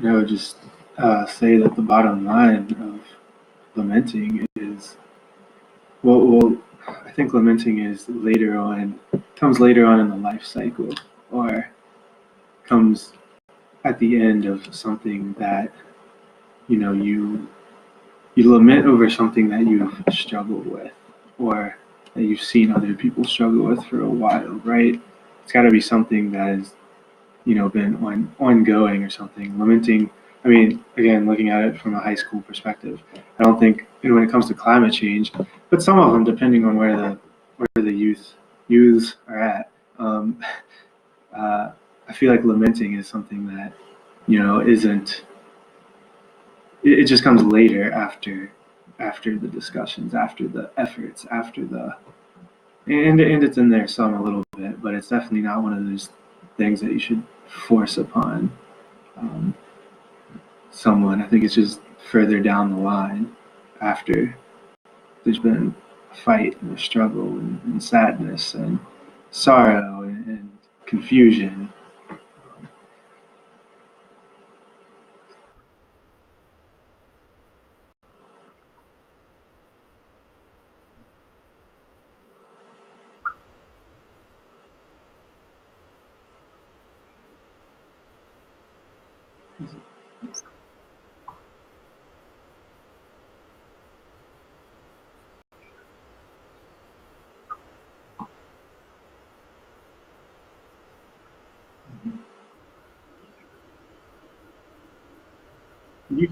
I would just say that the bottom line of lamenting is, well, I think lamenting is comes later on in the life cycle, or comes at the end of something that, you lament over something that you've struggled with, or that you've seen other people struggle with for a while, right? It's got to be something that has, been ongoing or something. Lamenting, I mean, again, looking at it from a high school perspective, I don't think, when it comes to climate change, but some of them, depending on where the youths are at, um, I feel like lamenting is something that, isn't. It just comes later, after the discussions, after the efforts, after the and it's in there some a little bit, but it's definitely not one of those things that you should force upon um, someone. I think it's just further down the line, after there's been a fight and a struggle, and sadness and sorrow, and confusion. You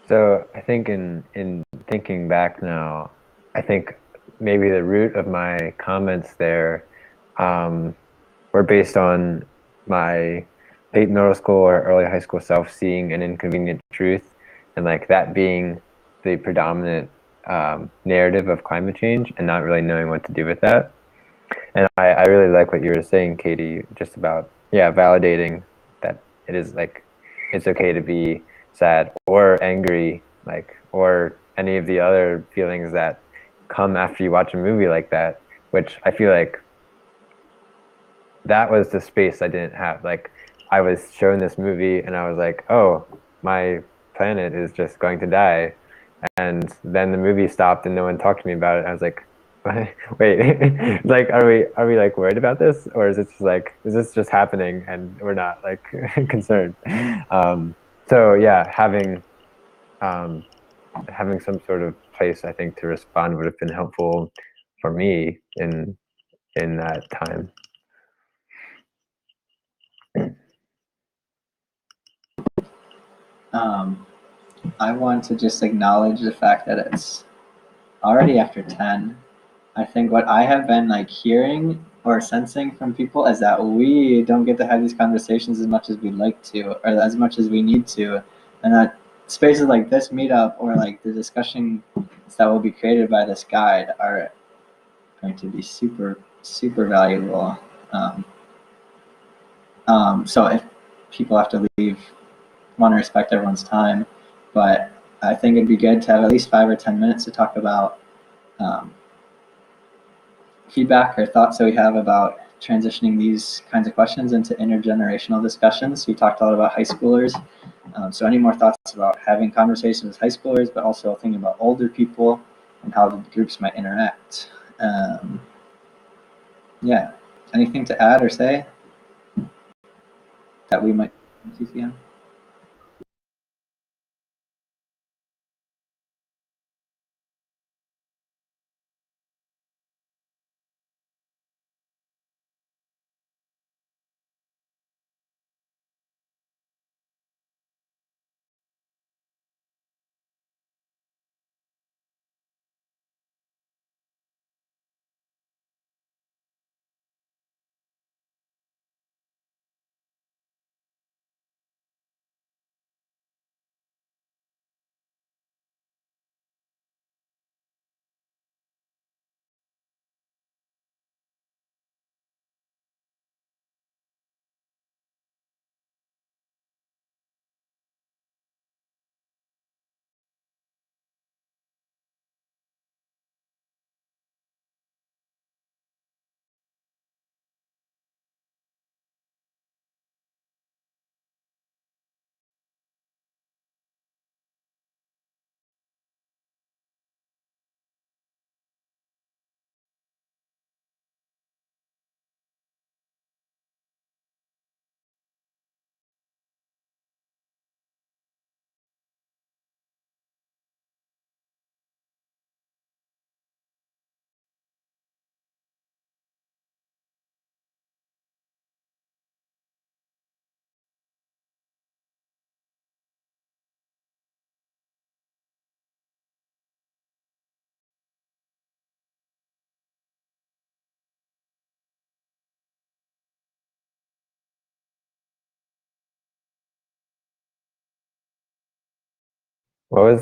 So I think in thinking back now, I think maybe the root of my comments there um, were based on my late middle school or early high school self seeing an inconvenient truth, and like that being the predominant narrative of climate change, and not really knowing what to do with that. And I really like what you were saying, Katie, just about, yeah, validating that it is like, it's okay to be sad or angry, like, or any of the other feelings that come after you watch a movie like that, which I feel like that was the space I didn't have. Like, I was shown this movie and I was like, oh, my planet is just going to die. And then the movie stopped and no one talked to me about it. I was like, wait, like, are we like worried about this, or is it just like, is this just happening and we're not like concerned? So yeah, um, having some sort of place, I think, to respond would have been helpful for me in that time. Um, I want to just acknowledge the fact that it's already after 10. I think what I have been like hearing or sensing from people is that we don't get to have these conversations as much as we'd like to, or as much as we need to, and that spaces like this meetup, or like the discussions that will be created by this guide, are going to be super, super valuable. Um, so if people have to leave, want to respect everyone's time, but I think it'd be good to have at least 5 or 10 minutes to talk about um, feedback or thoughts that we have about transitioning these kinds of questions into intergenerational discussions. We talked a lot about high schoolers. So any more thoughts about having conversations with high schoolers, but also thinking about older people and how the groups might interact? Yeah, anything to add or say that we might MCCN?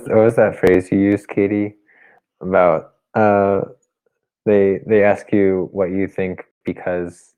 what was that phrase you used, Katie? About they ask you what you think because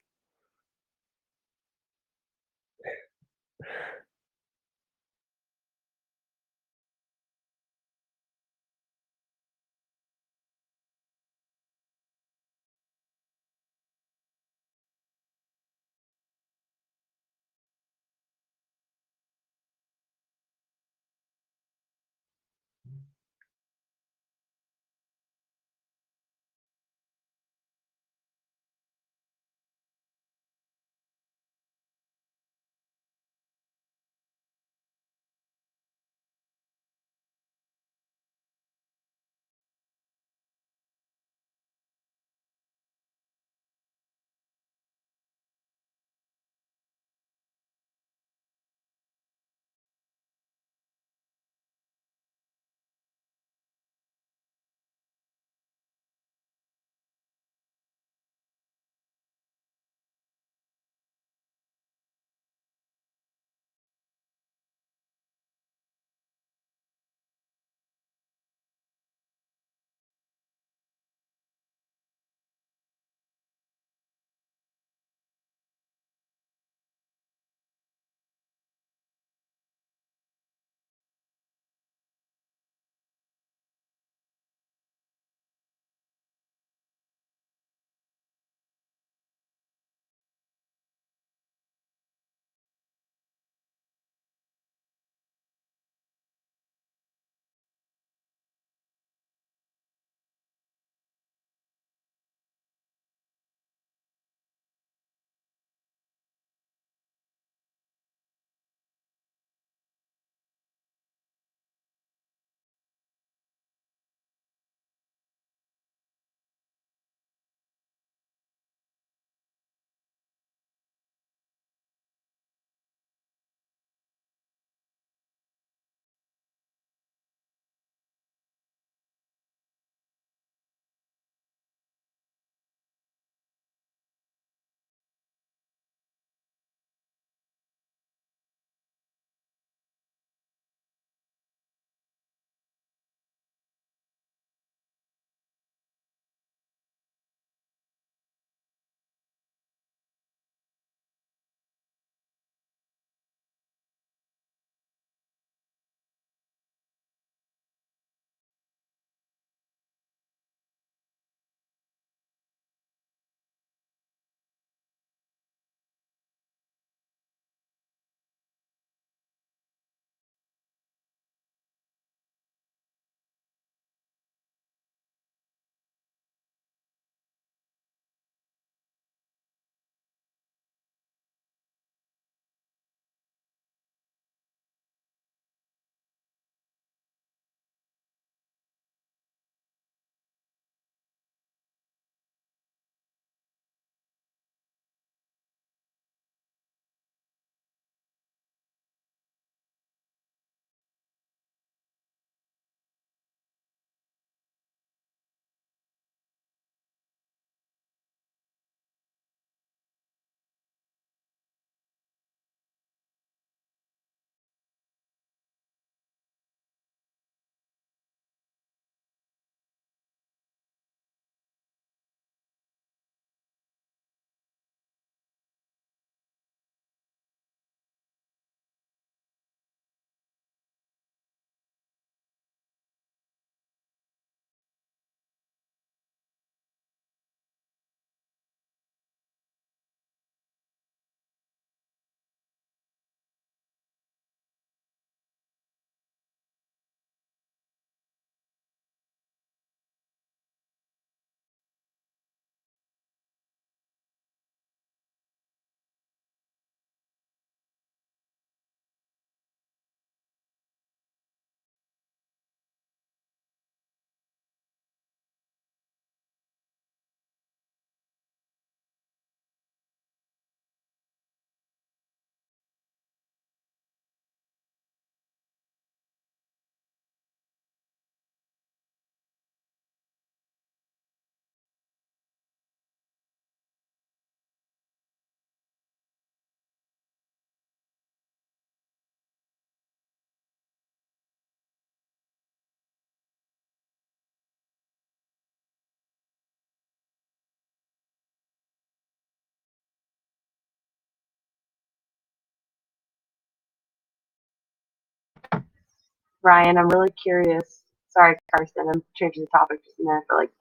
Ryan, I'm really curious. Sorry, Karsten, I'm changing the topic just a minute, but like,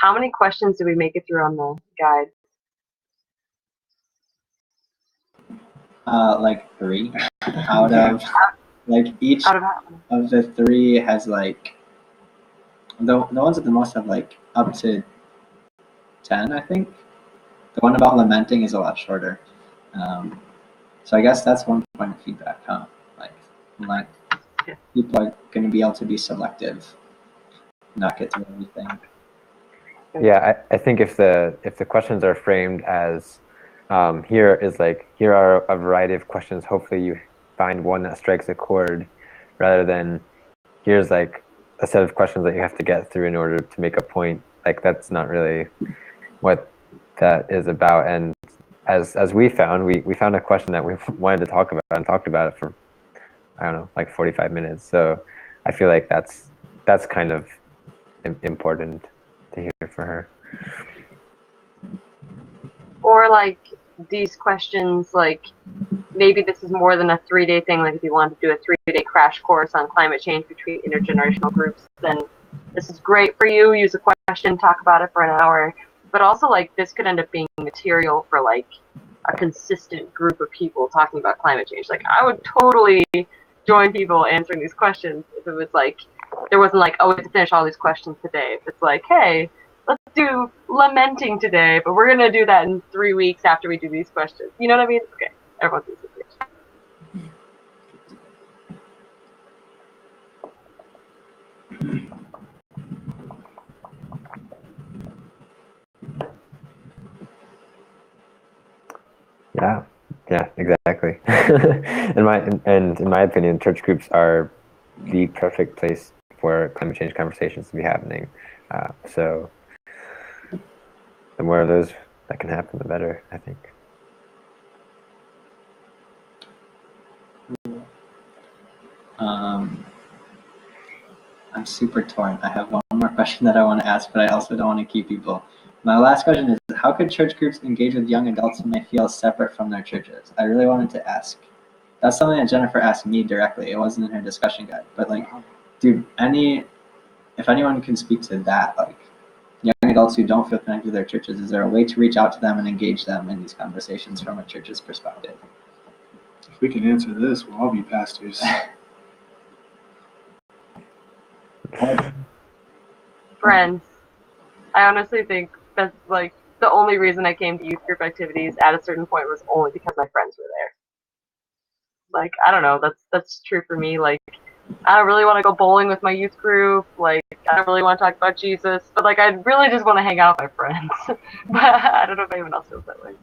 how many questions did we make it through on the guide? Like 3 out of like each Out of how many? of the 3 has like the ones with the most have like up to 10, I think. The one about lamenting is a lot shorter. So I guess that's one point of feedback, huh? Like people are going to be able to be selective, not get through everything. Yeah, I think if the questions are framed as here are a variety of questions, hopefully you find one that strikes a chord, rather than here's like a set of questions that you have to get through in order to make a point. Like that's not really what that is about. And as we found, we found a question that we wanted to talk about and talked about it for, I don't know, like 45 minutes. So I feel like that's kind of important to hear for her. Or like these questions, like maybe this is more than a 3-day thing. Like if you want to do a 3-day crash course on climate change between intergenerational groups, then this is great for you. Use a question, talk about it for an hour. But also like this could end up being material for like a consistent group of people talking about climate change. Like I would totally join people answering these questions if it was like, there wasn't like, oh, we have to finish all these questions today. If it's like, hey, let's do lamenting today, but we're going to do that in 3 weeks after we do these questions. You know what I mean? Okay, everyone's in the situation. Yeah, exactly. in my opinion, church groups are the perfect place for climate change conversations to be happening. So the more of those that can happen, the better, I think. I'm super torn. I have one more question that I want to ask, but I also don't want to keep people. My last question is, how could church groups engage with young adults who may feel separate from their churches? I really wanted to ask. That's something that Jennifer asked me directly. It wasn't in her discussion guide. But like, dude, if anyone can speak to that, like young adults who don't feel connected to their churches, is there a way to reach out to them and engage them in these conversations from a church's perspective? If we can answer this, we'll all be pastors. Friends. I honestly think that's like the only reason I came to youth group activities at a certain point was only because my friends were there. Like, I don't know, that's true for me. Like, I don't really want to go bowling with my youth group. Like, I don't really want to talk about Jesus. But like, I really just want to hang out with my friends. But I don't know if anyone else feels that way.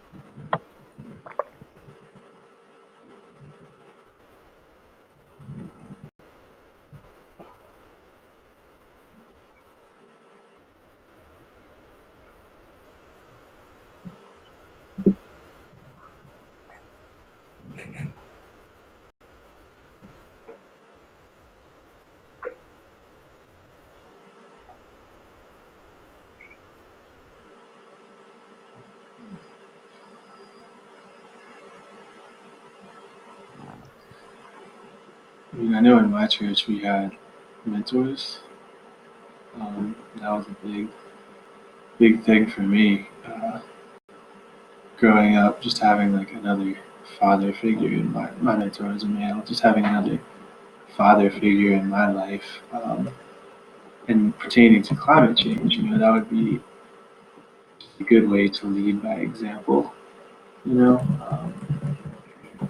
I mean, I know in my church we had mentors. That was a big thing for me. Growing up, just having like another father figure in my mentor was a male, just having another father figure in my life. And pertaining to climate change, that would be a good way to lead by example.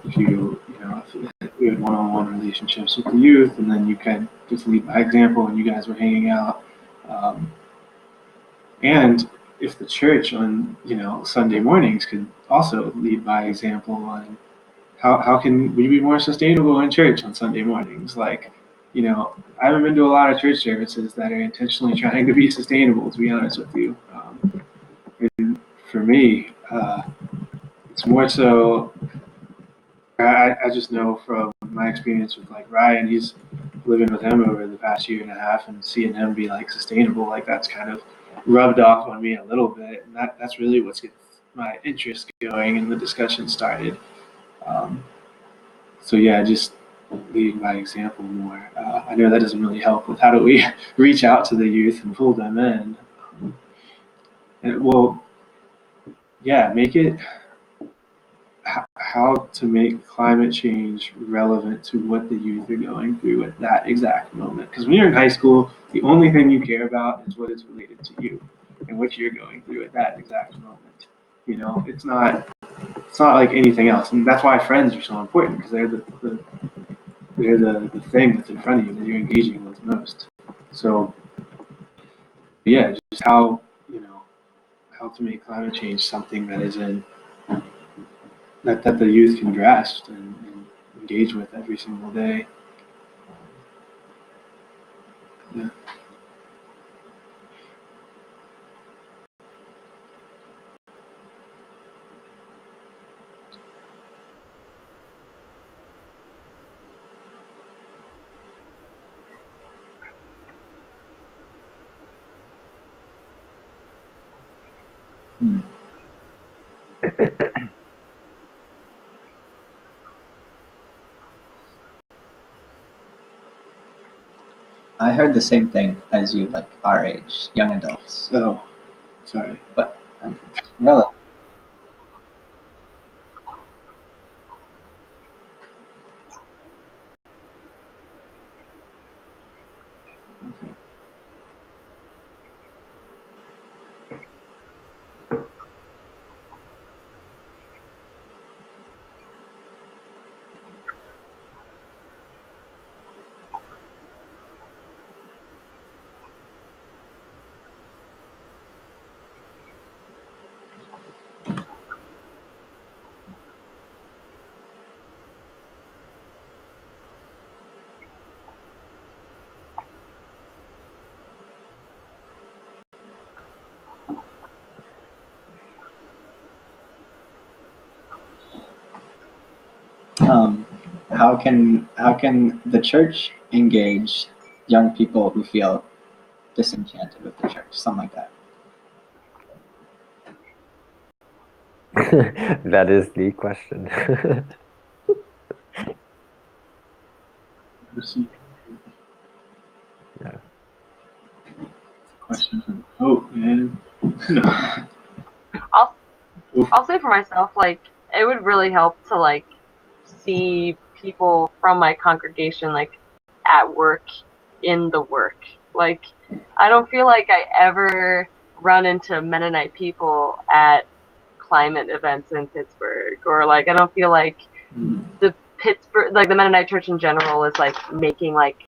If if we had one-on-one relationships with the youth, and then you could just lead by example, and you guys were hanging out. And if the church on Sunday mornings could also lead by example on how can we be more sustainable in church on Sunday mornings, like I haven't been to a lot of church services that are intentionally trying to be sustainable, to be honest with you. And for me, it's more so I just know from my experience with like Ryan, he's living with him over the past year and a half, and seeing him be like sustainable, like that's kind of rubbed off on me a little bit, and that's really what's getting my interest going and the discussion started. So yeah, just leading by example more. I know that doesn't really help with how do we reach out to the youth and pull them in. And well, yeah, make it how to make climate change relevant to what the youth are going through at that exact moment. Because when you're in high school, the only thing you care about is what is related to you and what you're going through at that exact moment. You know, it's not like anything else, and that's why friends are so important, because they're the thing that's in front of you that you're engaging with most. So yeah, just how to make climate change something that is in that the youth can grasp and engage with every single day. Yeah. I heard the same thing as you, like our age, young adults. Oh, sorry. But relevant. How can the church engage young people who feel disenchanted with the church? Something like that. That is the question. Yeah. Question from Hope, man. I'll say for myself, like, it would really help to like see people from my congregation like at work in the work. Like, I don't feel like I ever run into Mennonite people at climate events in Pittsburgh, or like I don't feel like the Mennonite Church in general is like making like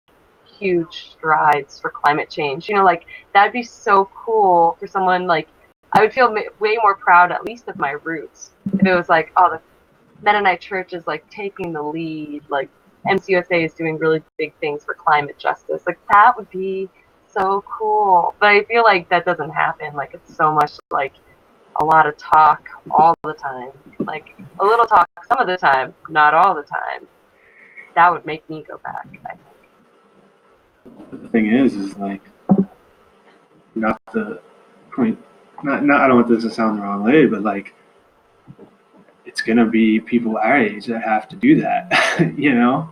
huge strides for climate change. You know, like that'd be so cool for someone. Like, I would feel way more proud, at least of my roots, if it was like, oh, the Mennonite Church is like taking the lead. Like MCUSA is doing really big things for climate justice. Like that would be so cool. But I feel like that doesn't happen. Like it's so much like a lot of talk all the time. Like a little talk some of the time, not all the time. That would make me go back, I think. But the thing is like, not the point. Not. I don't want this to sound the wrong way, but like, it's gonna be people our age that have to do that. You know,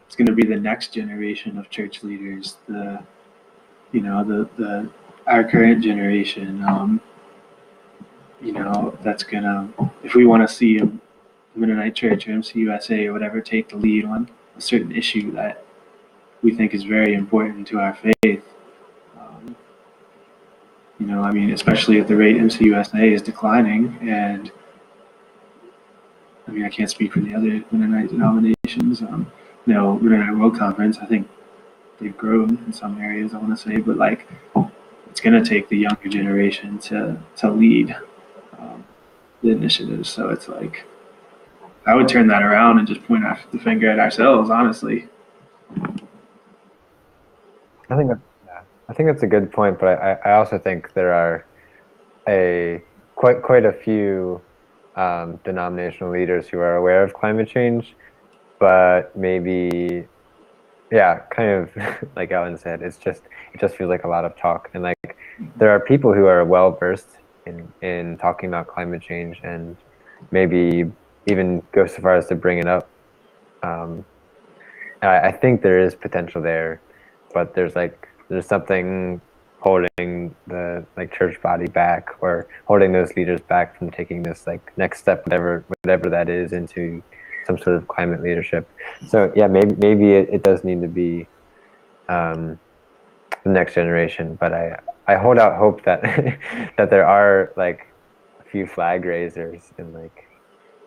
it's gonna be the next generation of church leaders. The our current generation. That's gonna, if we want to see a Mennonite Church or MCUSA or whatever take the lead on a certain issue that we think is very important to our faith. I mean, especially at the rate MCUSA is declining, and I mean, I can't speak for the other Mennonite denominations. Mennonite World Conference, I think they've grown in some areas, I want to say, but like, it's going to take the younger generation to lead the initiatives. So it's like, I would turn that around and just point the finger at ourselves, honestly. I think that's a good point, but I also think there are quite a few denominational leaders who are aware of climate change, but maybe, yeah, kind of like Alan said, it just feels like a lot of talk, and like there are people who are well versed in talking about climate change and maybe even go so far as to bring it up I think there is potential there, but there's something holding the church body back, or holding those leaders back from taking this next step, whatever that is, into some sort of climate leadership. So yeah, maybe it does need to be the next generation, but I hold out hope that that there are a few flag raisers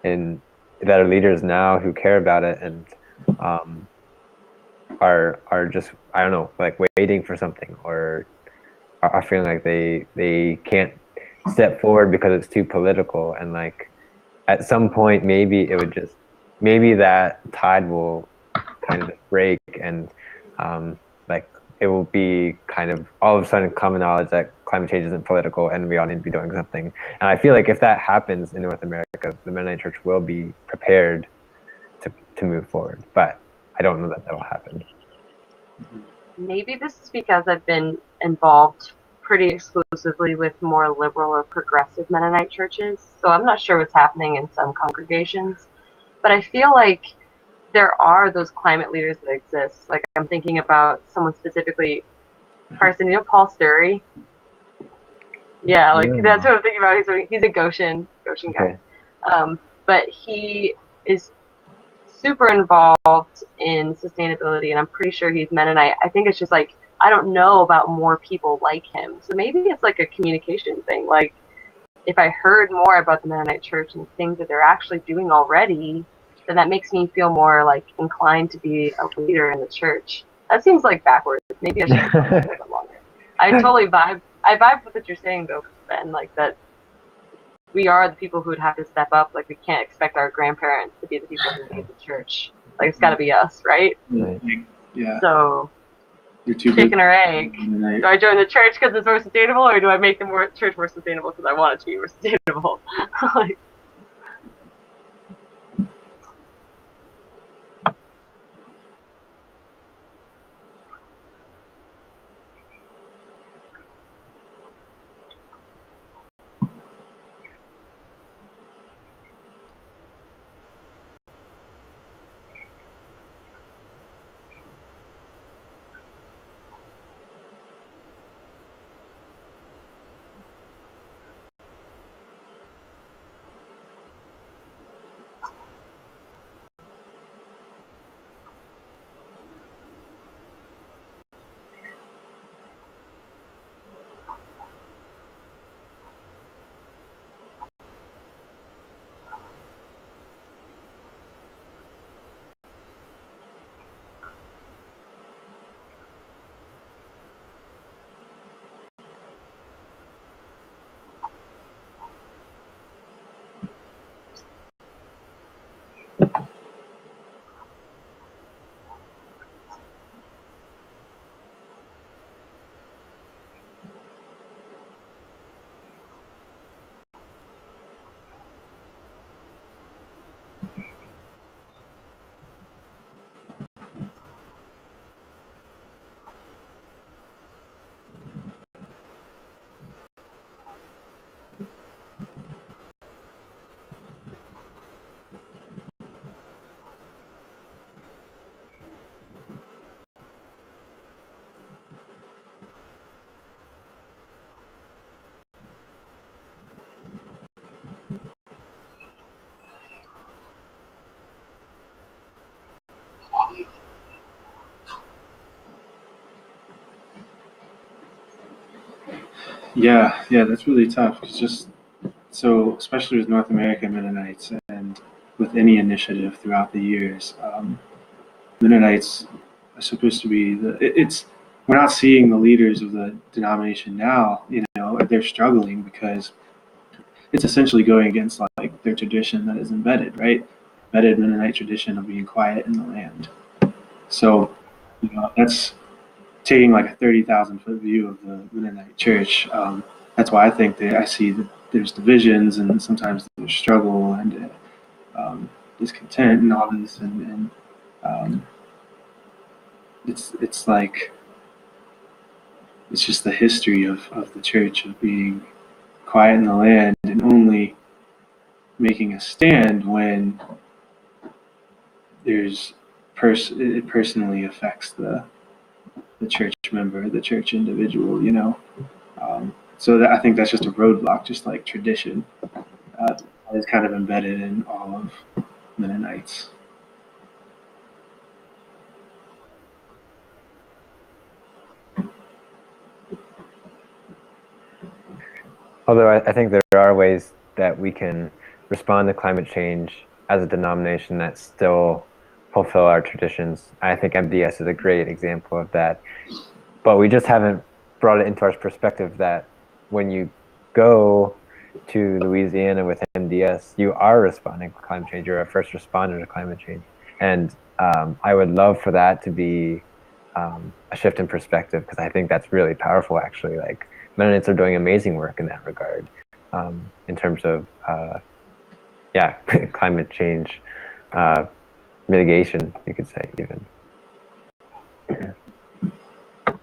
and that are leaders now who care about it, and are just, I don't know, waiting for something, or are feeling like they can't step forward because it's too political, and at some point maybe that tide will kind of break, and it will be kind of all of a sudden common knowledge that climate change isn't political and we all need to be doing something. And I feel like if that happens in North America, the Mennonite Church will be prepared to move forward, but I don't know that will happen. Maybe this is because I've been involved pretty exclusively with more liberal or progressive Mennonite churches, so I'm not sure what's happening in some congregations, but I feel like there are those climate leaders that exist. Like, I'm thinking about someone specifically, Carson, you know Paul Sturry? Yeah, that's what I'm thinking about. He's a Goshen guy. Okay. But he is super involved in sustainability, and I'm pretty sure he's Mennonite. I think it's just I don't know about more people like him. So maybe it's a communication thing. If I heard more about the Mennonite Church and things that they're actually doing already, then that makes me feel more inclined to be a leader in the church. That seems backwards. Maybe I should have a little bit longer. I totally vibe. I vibe with what you're saying though, Ben. That we are the people who would have to step up. We can't expect our grandparents to be the people who lead the church. It's got to be us, right? Yeah. So, You're too chicken or egg? Mennonite. Do I join the church because it's more sustainable, or do I make the church more sustainable because I want it to be more sustainable? Yeah, that's really tough. It's just so, especially with North American Mennonites and with any initiative throughout the years, Mennonites are supposed to be it's we're not seeing the leaders of the denomination now. They're struggling because it's essentially going against their tradition that is embedded, right? Embedded Mennonite tradition of being quiet in the land. So, that's taking a 30,000-foot view of the Mennonite Church. That's why I think that I see that there's divisions, and sometimes there's struggle and discontent and all this, and it's it's just the history of the church of being quiet in the land and only making a stand when there's it personally affects the church member, the church individual, you know. So that, I think that's just a roadblock, just like tradition is kind of embedded in all of Mennonites. Although I think there are ways that we can respond to climate change as a denomination that still fulfill our traditions. I think MDS is a great example of that. But we just haven't brought it into our perspective that when you go to Louisiana with MDS, you are responding to climate change. You're a first responder to climate change. And I would love for that to be a shift in perspective, because I think that's really powerful, actually. Like, Mennonites are doing amazing work in that regard, in terms of, climate change mitigation, you could say, even.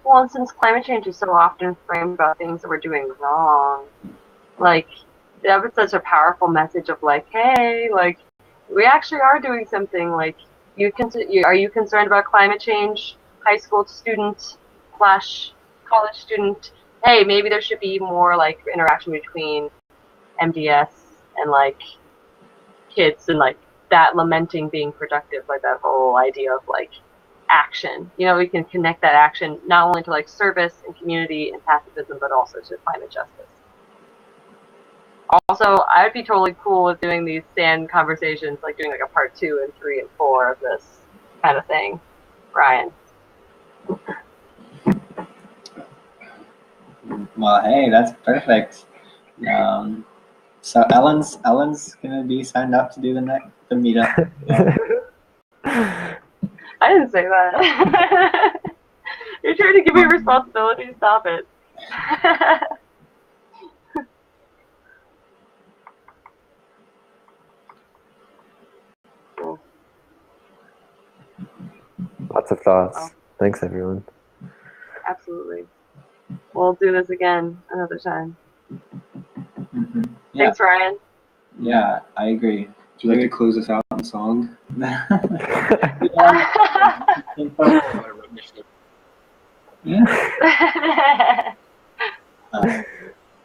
Well, and since climate change is so often framed about things that we're doing wrong, like, that was such a powerful message of like, hey, like, we actually are doing something. Like, are you concerned about climate change, high school student / college student? Hey, maybe there should be more like interaction between MDS and like kids, and like that lamenting being productive, like that whole idea of like action. You know, we can connect that action not only to like service and community and pacifism, but also to climate justice. Also, I'd be totally cool with doing these stand conversations, like doing like a part 2 and 3 and 4 of this kind of thing. Ryan. Well, hey, that's perfect. So Ellen's gonna be signed up to do the meetup. I didn't say that. You're trying to give me responsibility. Stop it. Lots of thoughts. Well, thanks, everyone. Absolutely. We'll do this again another time. Mm-hmm. Yeah. Thanks, Ryan. Yeah, I agree. Would you like to close us out in song? Yeah.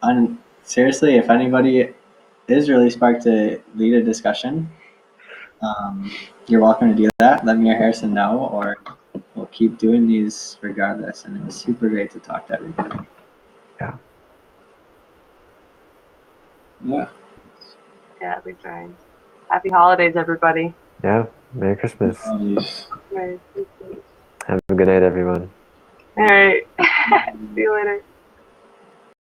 And seriously, if anybody is really sparked to lead a discussion, you're welcome to do that. Let me or Harrison know, or we'll keep doing these regardless. And it was super great to talk to everybody. Yeah. Yeah. Yeah, thanks, Ryan. Happy holidays, everybody. Yeah. Merry Christmas. Right. Have a good night, everyone. All right. See you later.